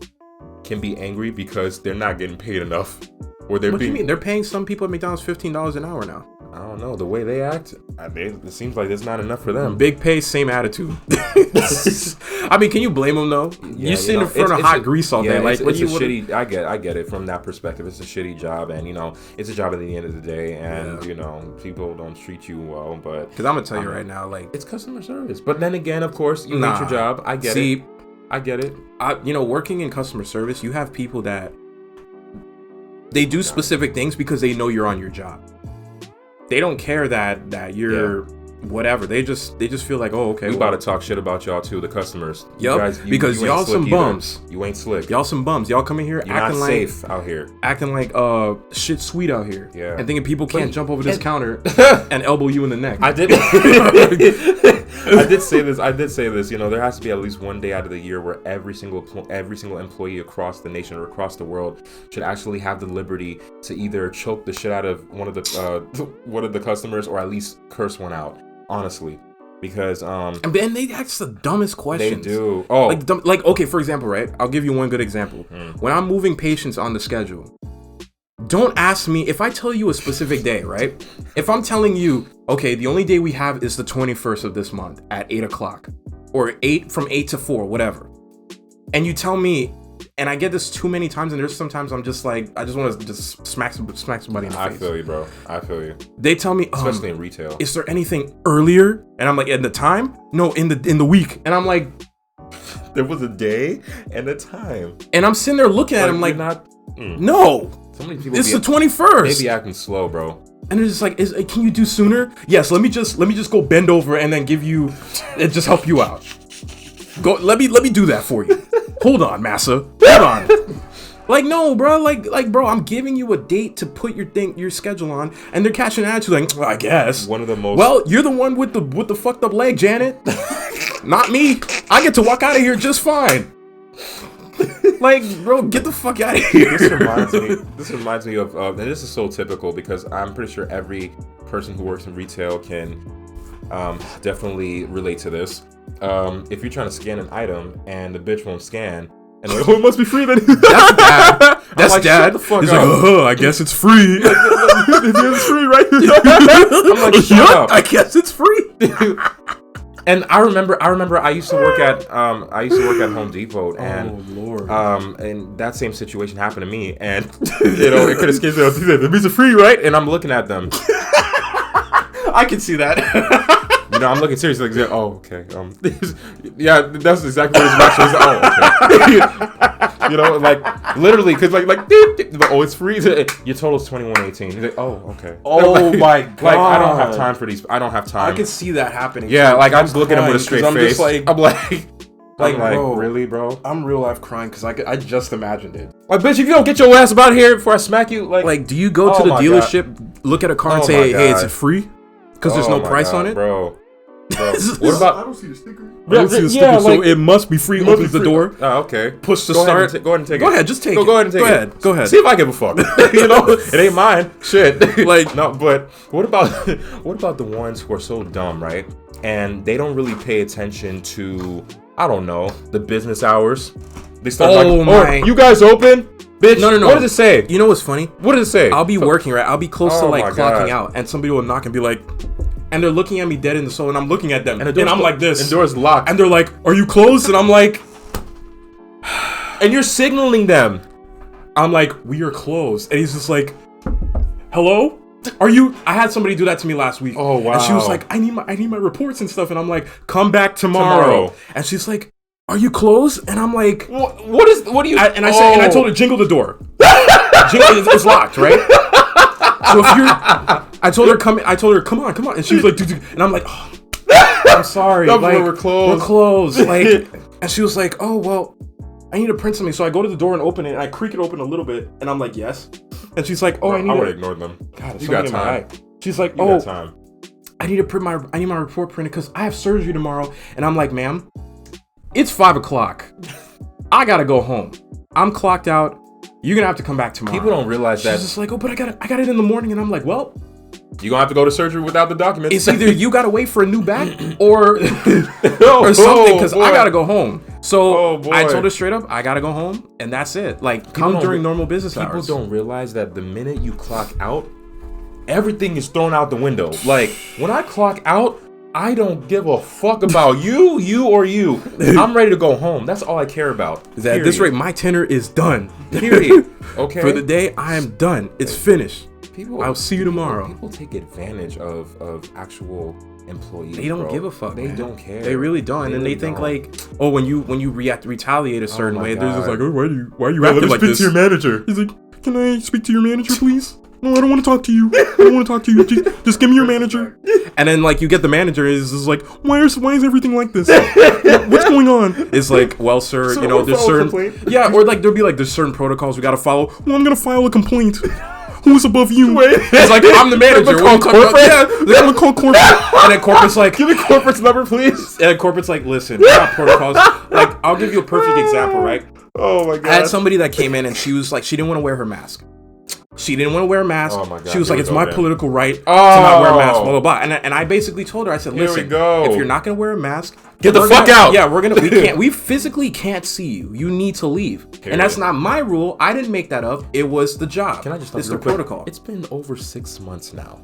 Speaker 1: can be angry because they're not getting paid enough. Or they're
Speaker 2: What do you
Speaker 1: being,
Speaker 2: mean? They're paying some people at McDonald's $15 an hour now.
Speaker 1: I don't know, the way they act, it seems like it's not enough for them.
Speaker 2: Big pay, same attitude. I mean, can you blame them though?
Speaker 1: Yeah,
Speaker 2: you sitting in front of hot grease all day. Like,
Speaker 1: it's
Speaker 2: what
Speaker 1: a
Speaker 2: you would?
Speaker 1: shitty. I get it from that perspective. It's a shitty job, and it's a job at the end of the day, and people don't treat you well. But
Speaker 2: Because I'm gonna tell you right now, like,
Speaker 1: it's customer service. But then again, of course, you hate your job. I get it. I get it.
Speaker 2: Working in customer service, you have people that they do specific things because they know you're on your job. They don't care that you're whatever. They just feel like, oh, okay.
Speaker 1: We about to talk shit about y'all too, the customers.
Speaker 2: Yup, because
Speaker 1: you
Speaker 2: y'all
Speaker 1: ain't slick
Speaker 2: some
Speaker 1: either.
Speaker 2: bums.
Speaker 1: You ain't slick.
Speaker 2: Y'all some bums. Y'all come in here
Speaker 1: You're
Speaker 2: acting
Speaker 1: not
Speaker 2: like
Speaker 1: safe out here.
Speaker 2: acting like shit sweet out here.
Speaker 1: Yeah.
Speaker 2: And thinking people can't jump over this counter and elbow you in the neck.
Speaker 1: I did say this. There has to be at least one day out of the year where every single employee across the nation or across the world should actually have the liberty to either choke the shit out of one of the customers or at least curse one out. Honestly, because
Speaker 2: and they ask the dumbest questions.
Speaker 1: They do. Oh,
Speaker 2: like okay, for example, right? I'll give you one good example. When I'm moving patients on the schedule, don't ask me if I tell you a specific day, right? If I'm telling you, okay, the only day we have is the 21st of this month at 8 o'clock or from 8 to 4, whatever. And you tell me, and I get this too many times, and there's sometimes I'm just like, I just want to just smack somebody in the face.
Speaker 1: I feel you, bro. I feel you.
Speaker 2: They tell me,
Speaker 1: especially in retail,
Speaker 2: is there anything earlier? And I'm like, in the time? No, in the week. And I'm like,
Speaker 1: there was a day and a time.
Speaker 2: And I'm sitting there looking at him like, no.
Speaker 1: So many people.
Speaker 2: It's the 21st.
Speaker 1: They be acting slow, bro.
Speaker 2: And they're just like, can you do sooner? Yes. Let me just go bend over and then give you, and just help you out. Go. Let me do that for you. Hold on, massa. Hold on. Like, no, bro. Like, bro, I'm giving you a date to put your schedule on, and they're catching an attitude like, well, I guess.
Speaker 1: One of the most.
Speaker 2: Well, you're the one with the fucked up leg, Janet. Not me. I get to walk out of here just fine. Like, bro, get the fuck out of here.
Speaker 1: This reminds me of, and this is so typical because I'm pretty sure every person who works in retail can definitely relate to this. If you're trying to scan an item and the bitch won't scan, and like, oh, it must be free then.
Speaker 2: That's dad. That's
Speaker 1: like,
Speaker 2: dad.
Speaker 1: Shut the fuck
Speaker 2: He's
Speaker 1: up.
Speaker 2: like, I guess it's free.
Speaker 1: It's free, right? I'm like, shut up.
Speaker 2: I guess it's free.
Speaker 1: And I remember I used to work at Home Depot, and
Speaker 2: oh Lord,
Speaker 1: and that same situation happened to me, and it could have skipped. The meats are free, right? And I'm looking at them.
Speaker 2: I can see that.
Speaker 1: I'm looking seriously. Like, oh, okay. Yeah, that's exactly what his reaction is. Oh, okay. Like literally, because like, oh, it's free. Your total's $21.18. He's like, oh, okay.
Speaker 2: Oh my god.
Speaker 1: Like, I don't have time for these. I don't have time.
Speaker 2: I can see that happening.
Speaker 1: Yeah, like I'm just looking at him with a straight
Speaker 2: I'm
Speaker 1: face.
Speaker 2: just like,
Speaker 1: I'm like,
Speaker 2: bro,
Speaker 1: really, bro?
Speaker 2: I'm real life crying because I just imagined it.
Speaker 1: Like, bitch, if you don't get your ass about here before I smack you, like,
Speaker 2: do you go to the dealership, look at a car, and say, hey, is it free? Because there's no price on it,
Speaker 1: bro. What about?
Speaker 5: I don't see the sticker.
Speaker 2: I don't see the sticker, so it must be free. Opens the door.
Speaker 1: Oh, okay.
Speaker 2: Push the
Speaker 1: go
Speaker 2: start.
Speaker 1: Ahead, go ahead and take it.
Speaker 2: Go ahead, just take it.
Speaker 1: Go ahead and take it.
Speaker 2: Go ahead.
Speaker 1: See if I give a fuck. It ain't mine. Shit. Like, no, but what about the ones who are so dumb, right? And they don't really pay attention to, I don't know, the business hours. They start you guys open? Bitch,
Speaker 2: no.
Speaker 1: What does it say?
Speaker 2: You know what's funny?
Speaker 1: What does it say?
Speaker 2: I'll be working, right? I'll be close to like clocking
Speaker 1: God.
Speaker 2: out, and somebody will knock and be like, and they're looking at me dead in the soul, and I'm looking at them, and I'm like this.
Speaker 1: And door's locked.
Speaker 2: And they're like, are you closed? And I'm like,
Speaker 1: and you're signaling them.
Speaker 2: I'm like, we are closed. And he's just like, hello? Are you? I had somebody do that to me last week.
Speaker 1: Oh, wow.
Speaker 2: And she was like, I need my reports and stuff. And I'm like, come back tomorrow. And she's like, are you closed? And I'm like,
Speaker 1: what do you?
Speaker 2: And I told her, jingle the door. It's locked, right? So if you're, I told her, come on. And she was like, dude. And I'm like, oh, I'm sorry.
Speaker 1: No,
Speaker 2: like,
Speaker 1: we're closed.
Speaker 2: We're closed. Like, and she was like, oh, well, I need to print something. So I go to the door and open it, and I creak it open a little bit. And I'm like, yes. And she's like, oh, I would
Speaker 1: have ignored them.
Speaker 2: God,
Speaker 1: you got time.
Speaker 2: She's like,
Speaker 1: you got time.
Speaker 2: I need my report printed because I have surgery tomorrow. And I'm like, ma'am, it's 5 o'clock. I gotta go home. I'm clocked out. You're gonna have to come back tomorrow.
Speaker 1: People don't realize that.
Speaker 2: She's just like, oh, but I got it in the morning. And I'm like, well,
Speaker 1: You're gonna have to go to surgery without the documents.
Speaker 2: it's either you gotta wait for a new back or or something, because I gotta go home. So I told her straight up, I gotta go home, and that's it. Like, come during normal business hours.
Speaker 1: People don't realize that the minute you clock out, everything is thrown out the window. Like, when I clock out, I don't give a fuck about you or you. I'm ready to go home. That's all I care about.
Speaker 2: At this rate, my tenure is done.
Speaker 1: Period. Okay.
Speaker 2: For the day, I am done. It's finished. I'll see you tomorrow.
Speaker 1: People take advantage of actual employees.
Speaker 2: They don't give a fuck.
Speaker 1: They
Speaker 2: man.
Speaker 1: don't care.
Speaker 2: They really don't. And they think like, oh, when you retaliate a certain way, they're just like, oh, why are you
Speaker 1: Let
Speaker 2: acting
Speaker 1: me
Speaker 2: like
Speaker 1: speak
Speaker 2: this?
Speaker 1: to your manager.
Speaker 2: He's like, can I speak to your manager, please? No, I don't want to talk to you. I don't want to talk to you. Just give me your manager. And then like you get the manager is like, why is everything like this? What's going on? It's like, well, sir,
Speaker 1: So
Speaker 2: you know, there's certain or like there'll be like there's certain protocols we gotta follow. Well, I'm gonna file a complaint. Who is above you? It's like, I'm the manager.
Speaker 1: They're
Speaker 2: gonna call corporate. And then corporate's like,
Speaker 1: Give me corporate's number, please.
Speaker 2: And then corporate's like, listen, we got protocols. Like, I'll give you a perfect example, right?
Speaker 1: Oh my god.
Speaker 2: I had somebody that came in and she was like, she didn't want to wear her mask. She didn't want to wear a mask.
Speaker 1: Oh my God,
Speaker 2: she was
Speaker 1: here
Speaker 2: like,
Speaker 1: we
Speaker 2: it's
Speaker 1: go,
Speaker 2: my
Speaker 1: man.
Speaker 2: political right to not wear a mask, blah, blah, blah. And I basically told her, I said,
Speaker 1: Here we
Speaker 2: listen,
Speaker 1: go.
Speaker 2: if you're not going to wear a mask,
Speaker 1: Get the
Speaker 2: we're
Speaker 1: fuck
Speaker 2: gonna-
Speaker 1: out.
Speaker 2: Yeah, we physically can't see you. You need to leave.
Speaker 1: Period.
Speaker 2: And that's not my rule. I didn't make that up. It was the job.
Speaker 1: Can I just
Speaker 2: It's
Speaker 1: stop
Speaker 2: the
Speaker 1: real quick?
Speaker 2: protocol.
Speaker 1: It's been over 6 months now.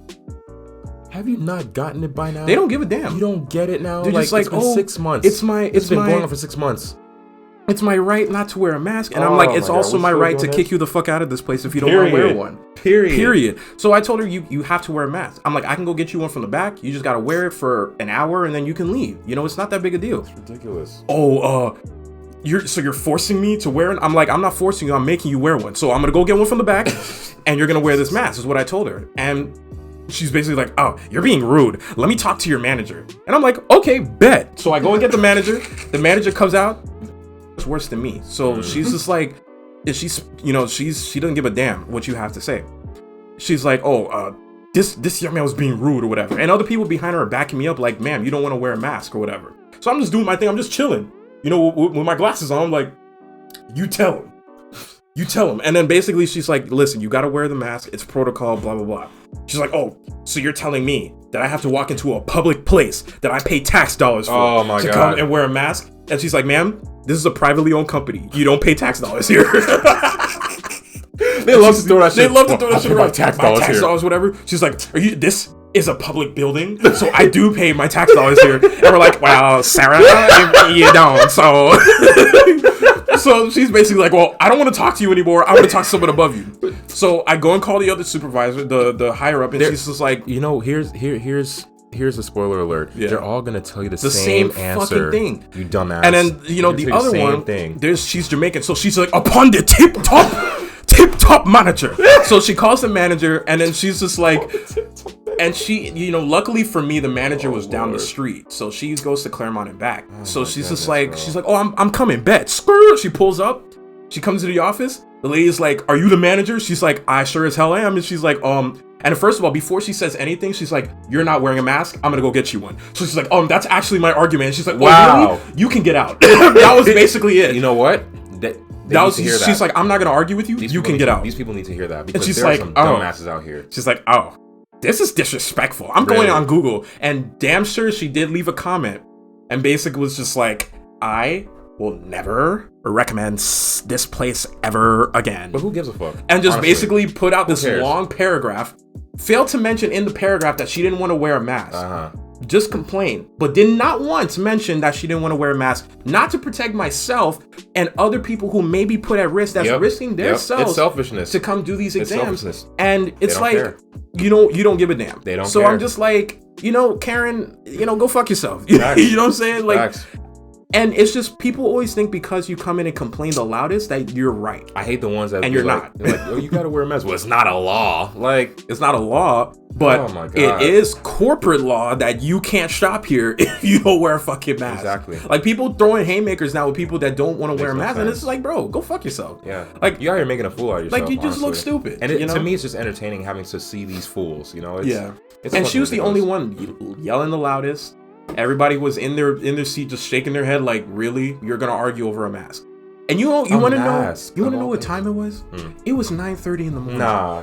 Speaker 1: Have you not gotten it by now?
Speaker 2: They don't give a damn.
Speaker 1: You don't get it now?
Speaker 2: They're just like,
Speaker 1: it's been
Speaker 2: oh,
Speaker 1: 6 months.
Speaker 2: it's been
Speaker 1: going on for 6 months.
Speaker 2: It's my right not to wear a mask. And I'm
Speaker 1: Oh
Speaker 2: like,
Speaker 1: my
Speaker 2: it's
Speaker 1: God,
Speaker 2: also
Speaker 1: we're
Speaker 2: my
Speaker 1: still
Speaker 2: right to
Speaker 1: doing
Speaker 2: kick
Speaker 1: this?
Speaker 2: you the fuck out of this place if you don't want to wear one. Period. So I told her, you have to wear a mask. I'm like, I can go get you one from the back. You just got to wear it for an hour and then you can leave. You know, it's not that big a deal.
Speaker 1: It's ridiculous.
Speaker 2: Oh, you're forcing me to wear it? I'm like, I'm not forcing you. I'm making you wear one. So I'm going to go get one from the back and you're going to wear this mask is what I told her. And she's basically like, oh, you're being rude. Let me talk to your manager. And I'm like, okay, bet. So I go and get the manager. The manager comes out. It's worse than me. So she's just like, she doesn't give a damn what you have to say. She's like, oh, this young man was being rude or whatever. And other people behind her are backing me up like, ma'am, you don't want to wear a mask or whatever. So I'm just doing my thing. I'm just chilling. You know, with my glasses on, I'm like, you tell him. You tell him. And then basically she's like, listen, you got to wear the mask. It's protocol, blah, blah, blah. She's like, oh, so you're telling me that I have to walk into a public place that I pay tax dollars for to come and wear a mask? And she's like, ma'am, this is a privately owned company. You don't pay tax dollars here.
Speaker 1: They love to throw that shit.
Speaker 2: They love to throw that shit around.
Speaker 1: Tax
Speaker 2: My
Speaker 1: dollars
Speaker 2: tax
Speaker 1: here.
Speaker 2: dollars, whatever. She's like, this is a public building, so I do pay my tax dollars here. And we're like, well, Sarah, you don't. So, so she's basically like, well, I don't want to talk to you anymore. I want to talk to someone above you. So I go and call the other supervisor, the higher up, and she's just like,
Speaker 1: you know, here's a spoiler alert.
Speaker 2: Yeah.
Speaker 1: They're all gonna tell you the
Speaker 2: same
Speaker 1: answer.
Speaker 2: fucking thing.
Speaker 1: You dumbass.
Speaker 2: And then you know the other one,
Speaker 1: thing.
Speaker 2: she's Jamaican, so she's like, upon the tip top manager. So she calls the manager, and then she's just like, and she, you know, luckily for me, the manager was down the street, so she goes to Claremont and back. So she's just like, she's like, oh, I'm coming, bet. Skirt. She pulls up. She comes to the office. The lady's like, are you the manager? She's like, I sure as hell am. And she's like, and first of all, before she says anything, she's like, you're not wearing a mask. I'm gonna go get you one. So she's like, that's actually my argument. And she's like, wow, really? You can get out. That was basically it.
Speaker 1: You know what?
Speaker 2: She's like, I'm not gonna argue with you. You can get out.
Speaker 1: These people need to hear that because
Speaker 2: she's
Speaker 1: there
Speaker 2: like,
Speaker 1: are some dumbasses out here.
Speaker 2: She's like, oh, this is disrespectful. I'm going on Google, and damn sure she did leave a comment, and basically was just like, I will never recommend this place ever again.
Speaker 1: But who gives a fuck?
Speaker 2: And just
Speaker 1: honestly,
Speaker 2: basically put out this
Speaker 1: cares?
Speaker 2: long paragraph. Failed to mention in the paragraph that she didn't want to wear a mask. Just complained, but did not once mention that she didn't want to wear a mask, not to protect myself and other people who may be put at risk, that's risking their selves.
Speaker 1: It's selfishness
Speaker 2: to come do these exams.
Speaker 1: Selfishness.
Speaker 2: And it's like,
Speaker 1: care.
Speaker 2: you don't give a damn.
Speaker 1: They don't
Speaker 2: so
Speaker 1: care.
Speaker 2: I'm just like, you know, Karen, you know, go fuck yourself.
Speaker 1: Facts.
Speaker 2: You know what I'm saying? Like,
Speaker 1: Facts.
Speaker 2: And it's just people always think because you come in and complain the loudest that you're right.
Speaker 1: I hate the ones that
Speaker 2: and
Speaker 1: be
Speaker 2: you're
Speaker 1: like,
Speaker 2: not.
Speaker 1: they're like, oh, you gotta wear a mask. Well, it's not a law. Like,
Speaker 2: It's not a law, but
Speaker 1: Oh my God.
Speaker 2: it is corporate law that you can't shop here if you don't wear a fucking mask.
Speaker 1: Exactly.
Speaker 2: Like people throwing haymakers now with people that don't want to wear a
Speaker 1: no
Speaker 2: mask, and
Speaker 1: sense.
Speaker 2: it's like, bro, go fuck yourself.
Speaker 1: yeah,
Speaker 2: Like
Speaker 1: you out here making a fool out of yourself.
Speaker 2: Like you just look
Speaker 1: honestly.
Speaker 2: stupid.
Speaker 1: And
Speaker 2: you know?
Speaker 1: to me, it's just entertaining having to see these fools. You know? It's,
Speaker 2: Yeah.
Speaker 1: It's
Speaker 2: And she
Speaker 1: fucking
Speaker 2: was the
Speaker 1: ridiculous.
Speaker 2: only one yelling the loudest. Everybody was in their seat just shaking their head like, really? You're gonna argue over a mask? And you want to know?
Speaker 1: mask,
Speaker 2: You want to
Speaker 1: of
Speaker 2: know
Speaker 1: all
Speaker 2: what
Speaker 1: things.
Speaker 2: time it was? It was 9:30 in the morning.
Speaker 1: Nah.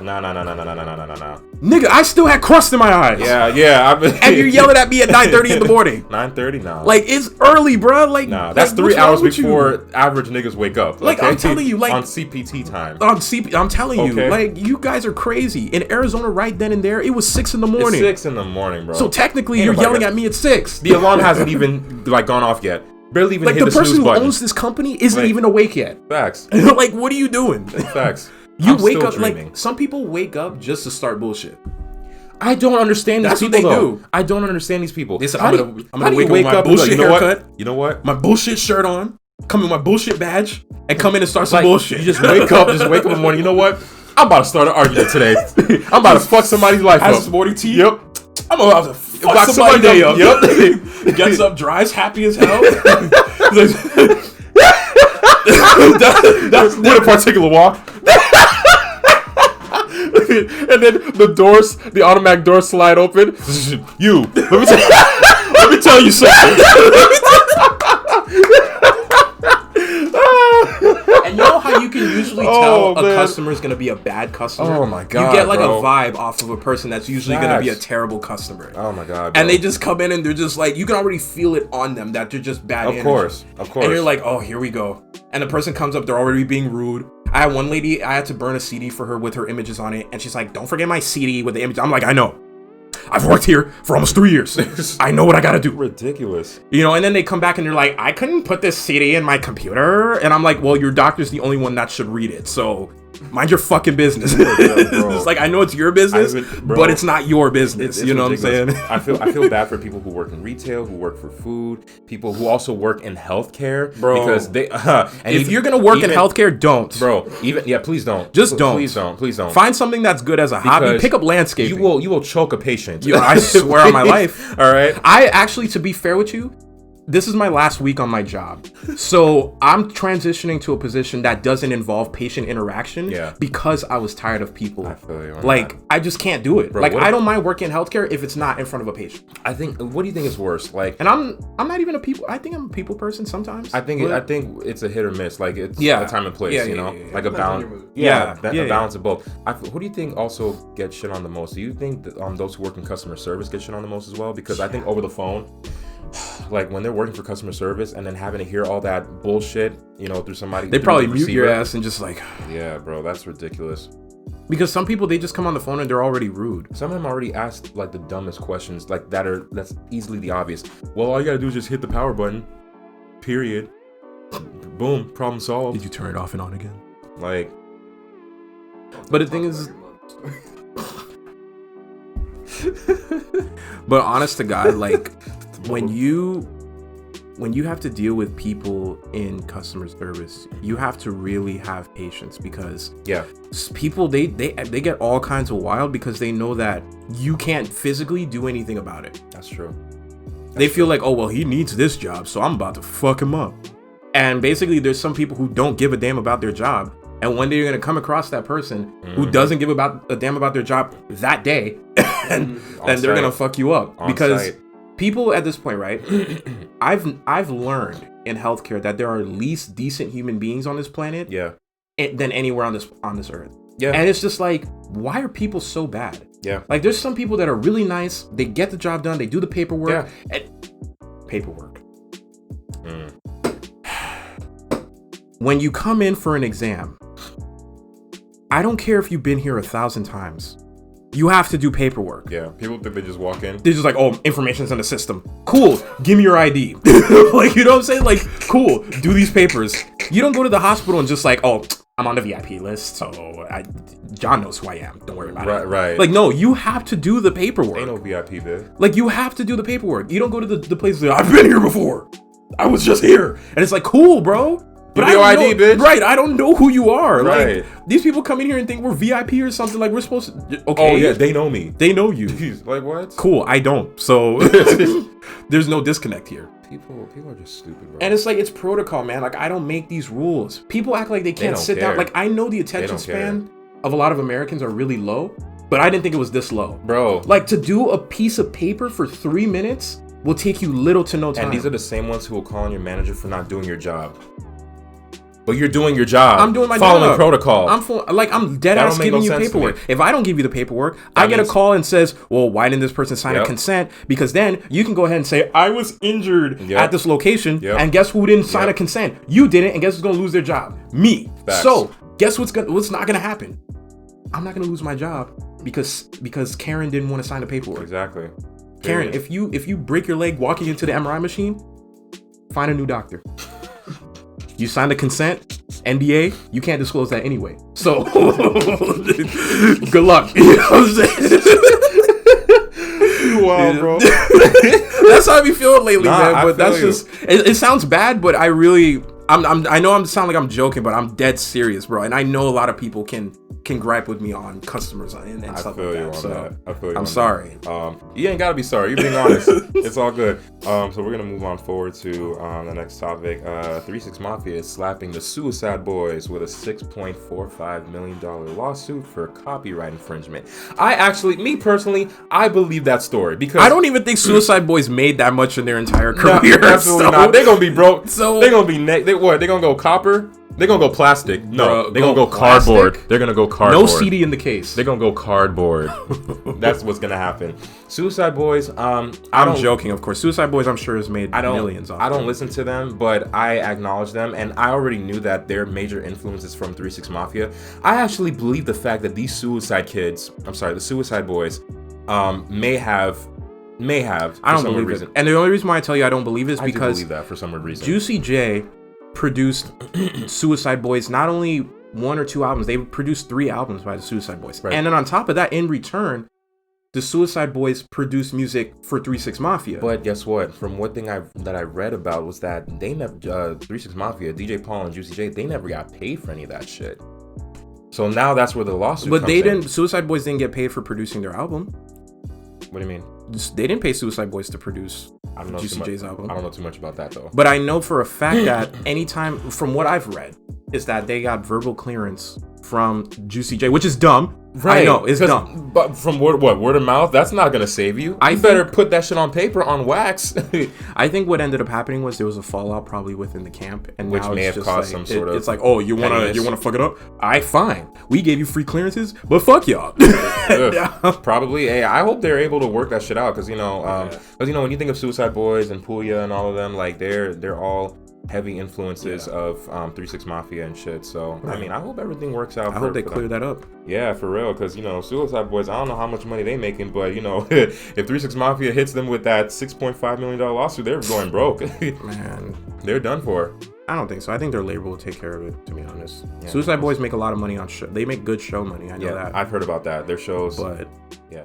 Speaker 2: Nigga, I still had crust in my eyes.
Speaker 1: Yeah. I've been.
Speaker 2: And you're yelling at me at 9:30 in the morning.
Speaker 1: 9:30 now.
Speaker 2: Like it's early, bro. Like
Speaker 1: Nah, that's
Speaker 2: like,
Speaker 1: 3
Speaker 2: what's wrong
Speaker 1: hours
Speaker 2: with you?
Speaker 1: before average niggas wake up.
Speaker 2: Like, I'm telling you, like-
Speaker 1: on CPT time.
Speaker 2: I'm telling you,
Speaker 1: Okay.
Speaker 2: like you guys are crazy. In Arizona, right then and there, it was 6 in the
Speaker 1: It's
Speaker 2: morning.
Speaker 1: 6 in the morning, bro.
Speaker 2: So technically,
Speaker 1: Ain't
Speaker 2: you're
Speaker 1: nobody
Speaker 2: yelling
Speaker 1: got-
Speaker 2: at me at 6.
Speaker 1: The alarm hasn't even like gone off yet. Barely even
Speaker 2: Like
Speaker 1: hit
Speaker 2: the
Speaker 1: the
Speaker 2: person
Speaker 1: snooze
Speaker 2: who
Speaker 1: button.
Speaker 2: owns this company isn't
Speaker 1: Like-
Speaker 2: even awake yet.
Speaker 1: Facts.
Speaker 2: Like, what are you doing?
Speaker 1: Facts.
Speaker 2: You
Speaker 1: I'm
Speaker 2: wake
Speaker 1: still
Speaker 2: up
Speaker 1: dreaming.
Speaker 2: like some people wake up just to start bullshit.
Speaker 1: I don't understand these
Speaker 2: That's what
Speaker 1: people.
Speaker 2: they
Speaker 1: though.
Speaker 2: do.
Speaker 1: I don't understand these people.
Speaker 2: They said,
Speaker 1: How
Speaker 2: I'm
Speaker 1: do
Speaker 2: gonna
Speaker 1: how do you
Speaker 2: wake up with my
Speaker 1: and be like,
Speaker 2: bullshit
Speaker 1: you know
Speaker 2: haircut.
Speaker 1: what? You know what?
Speaker 2: My bullshit shirt on, come in my bullshit badge, and come in and start some
Speaker 1: Like,
Speaker 2: bullshit.
Speaker 1: You just wake up in the morning. You know what? I'm about to start an argument today. I'm about to fuck somebody's life
Speaker 2: has
Speaker 1: up.
Speaker 2: some morning tea.
Speaker 1: Yep.
Speaker 2: I'm about to fuck
Speaker 1: Fuck
Speaker 2: somebody day up.
Speaker 1: Yep.
Speaker 2: Gets up, dries, happy as hell.
Speaker 1: That's what a particular walk. And then the automatic doors slide open. You. Let me tell you something.
Speaker 2: And you know how you can usually
Speaker 1: Oh,
Speaker 2: tell a
Speaker 1: man.
Speaker 2: customer is going to be a bad customer?
Speaker 1: Oh, my God,
Speaker 2: You get like
Speaker 1: bro.
Speaker 2: a vibe off of a person that's usually going to be a
Speaker 1: Facts.
Speaker 2: terrible customer.
Speaker 1: Oh my God. Bro.
Speaker 2: And they just come in and they're just like, you can already feel it on them that they're just bad
Speaker 1: Of
Speaker 2: energy.
Speaker 1: course.
Speaker 2: And you're like, oh, here we go. And the person comes up, they're already being rude. I had one lady, I had to burn a CD for her with her images on it. And she's like, don't forget my CD with the image. I'm like, I know. I've worked here for almost 3 years. I know what I gotta do.
Speaker 1: ridiculous.
Speaker 2: You know, and then they come back and they're like, I couldn't put this CD in my computer. And I'm like, well, your doctor's the only one that should read it. So mind your fucking business.
Speaker 1: bro.
Speaker 2: It's like, I know it's your business,
Speaker 1: Bro.
Speaker 2: but it's not your business.
Speaker 1: It's
Speaker 2: you know
Speaker 1: ridiculous.
Speaker 2: what I'm saying?
Speaker 1: I feel bad for people who work in retail, who work for food, people who also work in healthcare,
Speaker 2: Bro.
Speaker 1: because they. And
Speaker 2: If you're gonna work in
Speaker 1: even-
Speaker 2: healthcare, don't.
Speaker 1: bro, please don't.
Speaker 2: Just don't.
Speaker 1: Please don't.
Speaker 2: Find something that's good as a hobby.
Speaker 1: Because
Speaker 2: Pick up landscaping.
Speaker 1: You will choke a patient.
Speaker 2: Yo, I swear on my life.
Speaker 1: All right.
Speaker 2: I actually, to be fair with you, this is my last week on my job. So I'm transitioning to a position that doesn't involve patient interaction
Speaker 1: Yeah.
Speaker 2: because I was tired of people.
Speaker 1: I feel you on
Speaker 2: Like,
Speaker 1: that.
Speaker 2: I just can't do it.
Speaker 1: Bro,
Speaker 2: like,
Speaker 1: what
Speaker 2: I
Speaker 1: if-
Speaker 2: don't mind working in healthcare if it's not in front of a patient.
Speaker 1: I think. What do you think is worse? Like,
Speaker 2: And I'm not even a people. I think I'm a people person sometimes.
Speaker 1: I think
Speaker 2: But-
Speaker 1: it's a hit or miss. Like it's
Speaker 2: Yeah.
Speaker 1: a time and place.
Speaker 2: Yeah,
Speaker 1: you
Speaker 2: yeah,
Speaker 1: know,
Speaker 2: yeah, yeah.
Speaker 1: like a
Speaker 5: Depends on
Speaker 1: balance.
Speaker 5: your mood.
Speaker 2: Yeah,
Speaker 1: a
Speaker 2: yeah.
Speaker 1: balance of both. Who do you think also gets shit on the most? Do you think that those who work in customer service get shit on the most as well? Because I think over the phone, like when they're working for customer service and then having to hear all that bullshit, you know, through somebody.
Speaker 2: They
Speaker 1: through
Speaker 2: probably
Speaker 1: the
Speaker 2: mute your
Speaker 1: receiver.
Speaker 2: ass and just like,
Speaker 1: Yeah, bro, that's ridiculous.
Speaker 2: because some people, they just come on the phone and they're already rude.
Speaker 1: Some of them already asked like the dumbest questions, like that's easily the obvious. Well, all you gotta do is just hit the power button. Period. Boom, problem solved.
Speaker 2: Did you turn it off and on again?
Speaker 1: Like,
Speaker 2: But the thing is, but honest to God, like when you have to deal with people in customer service, you have to really have patience because
Speaker 1: yeah,
Speaker 2: people they get all kinds of wild because they know that you can't physically do anything about it.
Speaker 1: that's true.
Speaker 2: They feel like, oh well, he needs this job, so I'm about to fuck him up. And basically, there's some people who don't give a damn about their job, and one day you're gonna come across that person who doesn't give a damn about their job that day, and
Speaker 1: On
Speaker 2: they're gonna
Speaker 1: site.
Speaker 2: fuck you up
Speaker 1: On
Speaker 2: because
Speaker 1: site.
Speaker 2: people at this point, right? I've learned in healthcare that there are at least decent human beings on this planet
Speaker 1: Yeah,
Speaker 2: than anywhere on this earth.
Speaker 1: yeah,
Speaker 2: And it's just like, why are people so bad?
Speaker 1: yeah.
Speaker 2: Like, there's some people that are really nice. They get the job done. They do the paperwork.
Speaker 1: Yeah.
Speaker 2: And paperwork.
Speaker 1: Mm.
Speaker 2: When you come in for an exam, I don't care if you've been here 1,000 times. You have to do paperwork.
Speaker 1: Yeah, people think they just walk in.
Speaker 2: They're just like, oh, information's in the system. Cool. Give me your ID. Like, you know what I'm saying? Like, cool. Do these papers. You don't go to the hospital and just like, oh, I'm on the VIP list, so John knows who I am. Don't worry about it.
Speaker 1: Right.
Speaker 2: Like, no, you have to do the paperwork.
Speaker 1: Ain't no VIP there.
Speaker 2: Like, you have to do the paperwork. You don't go to the place like, I've been here before. I was just here. And it's like, cool, bro. But
Speaker 1: Give me your
Speaker 2: I don't
Speaker 1: ID,
Speaker 2: know,
Speaker 1: bitch.
Speaker 2: Right, I don't know who you are.
Speaker 1: Right.
Speaker 2: Like, these people come in here and think we're VIP or something. Like, we're supposed to. Okay.
Speaker 1: Oh yeah, they know me.
Speaker 2: They know you.
Speaker 1: Jeez, like what?
Speaker 2: Cool, I don't. So there's no disconnect here.
Speaker 1: People are just stupid, bro.
Speaker 2: And it's like, it's protocol, man. Like, I don't make these rules. People act like they can't
Speaker 1: don't
Speaker 2: sit down.
Speaker 1: care.
Speaker 2: Like, I know the attention
Speaker 1: don't
Speaker 2: span of a lot of Americans are really low, but I didn't think it was this low.
Speaker 1: Bro.
Speaker 2: Like, to do a piece of paper for 3 minutes will take you little to no time.
Speaker 1: And these are the same ones who will call on your manager for not doing your job. But you're doing your job.
Speaker 2: I'm doing my
Speaker 1: following
Speaker 2: job.
Speaker 1: protocol.
Speaker 2: I'm dead
Speaker 1: That
Speaker 2: ass
Speaker 1: don't make
Speaker 2: giving
Speaker 1: no
Speaker 2: you
Speaker 1: sense to
Speaker 2: paperwork.
Speaker 1: me.
Speaker 2: If I don't give you the paperwork, I get a
Speaker 1: means-
Speaker 2: call and says, well, why didn't this person sign a
Speaker 1: Yep.
Speaker 2: consent? Because then you can go ahead and say, I was injured
Speaker 1: Yep.
Speaker 2: at this location,
Speaker 1: Yep.
Speaker 2: and guess who didn't sign
Speaker 1: Yep.
Speaker 2: a consent? You didn't, and guess who's gonna lose their job? Me.
Speaker 1: Facts.
Speaker 2: So guess what's not gonna happen? I'm not gonna lose my job because Karen didn't want to sign the paperwork.
Speaker 1: Exactly.
Speaker 2: Karen,
Speaker 1: Period.
Speaker 2: if you break your leg walking into the MRI machine, find a new doctor. You signed a consent, NDA, you can't disclose that anyway. So, good luck. You know what I'm saying?
Speaker 1: Wow, bro.
Speaker 2: That's how I be feeling lately,
Speaker 1: Nah,
Speaker 2: man.
Speaker 1: I
Speaker 2: But that's
Speaker 1: feel you.
Speaker 2: just, it sounds bad, but I know I'm sound like I'm joking, but I'm dead serious, bro. And I know a lot of people can gripe with me on customers and
Speaker 1: I
Speaker 2: stuff
Speaker 1: feel
Speaker 2: like
Speaker 1: you
Speaker 2: that.
Speaker 1: on
Speaker 2: So
Speaker 1: that. I feel you.
Speaker 2: I'm
Speaker 1: on
Speaker 2: sorry.
Speaker 1: that. You ain't gotta be sorry. You're being honest. It's all good. So we're gonna move on forward to the next topic. 3-6 Mafia is slapping the Suicide Boys with a $6.45 million lawsuit for copyright infringement. Me personally, I believe that story because
Speaker 2: I don't even think Suicide Boys made that much in their entire career.
Speaker 1: No, absolutely
Speaker 2: so-
Speaker 1: not. They're gonna be broke.
Speaker 2: So-
Speaker 1: they're gonna be They're gonna go copper? They're gonna go plastic. No,
Speaker 2: Bro,
Speaker 1: they're gonna go
Speaker 2: plastic?
Speaker 1: cardboard. They're gonna go cardboard.
Speaker 2: No CD in the case.
Speaker 1: They're gonna go cardboard. That's what's gonna happen. Suicide Boys.
Speaker 2: I'm
Speaker 1: don't-
Speaker 2: joking, of course. Suicide Boys, I'm sure, has made
Speaker 1: I don't.
Speaker 2: millions off
Speaker 1: I don't
Speaker 2: them.
Speaker 1: listen to them, but I acknowledge them, and I already knew that their major influences from 3-6 Mafia. I actually believe the fact that these Suicide kids, the Suicide Boys, may have.
Speaker 2: I don't believe
Speaker 1: reason.
Speaker 2: it. And the only reason why I tell you I don't believe it is
Speaker 1: I do
Speaker 2: because
Speaker 1: believe that for some weird reason.
Speaker 2: Juicy J produced Suicide Boys not only 1 or 2 albums, they produced 3 albums by the Suicide Boys.
Speaker 1: Right.
Speaker 2: And then on top of that, in return, the Suicide Boys produced music for 3-6 Mafia.
Speaker 1: But guess what? From one thing I read about was that they never 3-6 Mafia, DJ Paul and Juicy J, they never got paid for any of that shit. So now that's where the lawsuit
Speaker 2: But
Speaker 1: comes
Speaker 2: they
Speaker 1: in.
Speaker 2: didn't. Suicide Boys didn't get paid for producing their album.
Speaker 1: What do you mean?
Speaker 2: They didn't pay Suicide Boys to produce
Speaker 1: I don't know
Speaker 2: Juicy
Speaker 1: too much.
Speaker 2: J's album.
Speaker 1: I don't know too much about that though.
Speaker 2: But I know for a fact that anytime, from what I've read, is that they got verbal clearance from Juicy J, which is dumb. I know, it's
Speaker 1: 'cause-
Speaker 2: dumb.
Speaker 1: But from word of mouth, that's not gonna save you.
Speaker 2: I
Speaker 1: You better put that shit on paper on wax,
Speaker 2: I think what ended up happening was there was a fallout probably within the camp, and
Speaker 1: Which
Speaker 2: now
Speaker 1: may
Speaker 2: it's
Speaker 1: have
Speaker 2: just
Speaker 1: caused
Speaker 2: like,
Speaker 1: some sort of
Speaker 2: It's like, oh, you
Speaker 1: pettiness.
Speaker 2: wanna fuck it up? Fine. We gave you free clearances, but fuck y'all.
Speaker 1: Ugh, probably. Hey, I hope they're able to work that shit out because when you think of Suicide Boys and Puya and all of them, like they're all heavy influences of 3-6 Mafia and shit. So I mean, I hope everything works out.
Speaker 2: I hope they clear that up.
Speaker 1: Yeah, for real, because Suicide Boys, I don't know how much money they making, but if 3-6 Mafia hits them with that $6.5 million lawsuit, they're going broke.
Speaker 2: Man,
Speaker 1: They're done for.
Speaker 2: I don't think so. I think their label will take care of it, to be honest.
Speaker 1: Yeah,
Speaker 2: Suicide Boys make a lot of money on show. They make good show money. I know
Speaker 1: Yeah,
Speaker 2: that.
Speaker 1: I've heard about that. Their shows.
Speaker 2: But
Speaker 1: Yeah.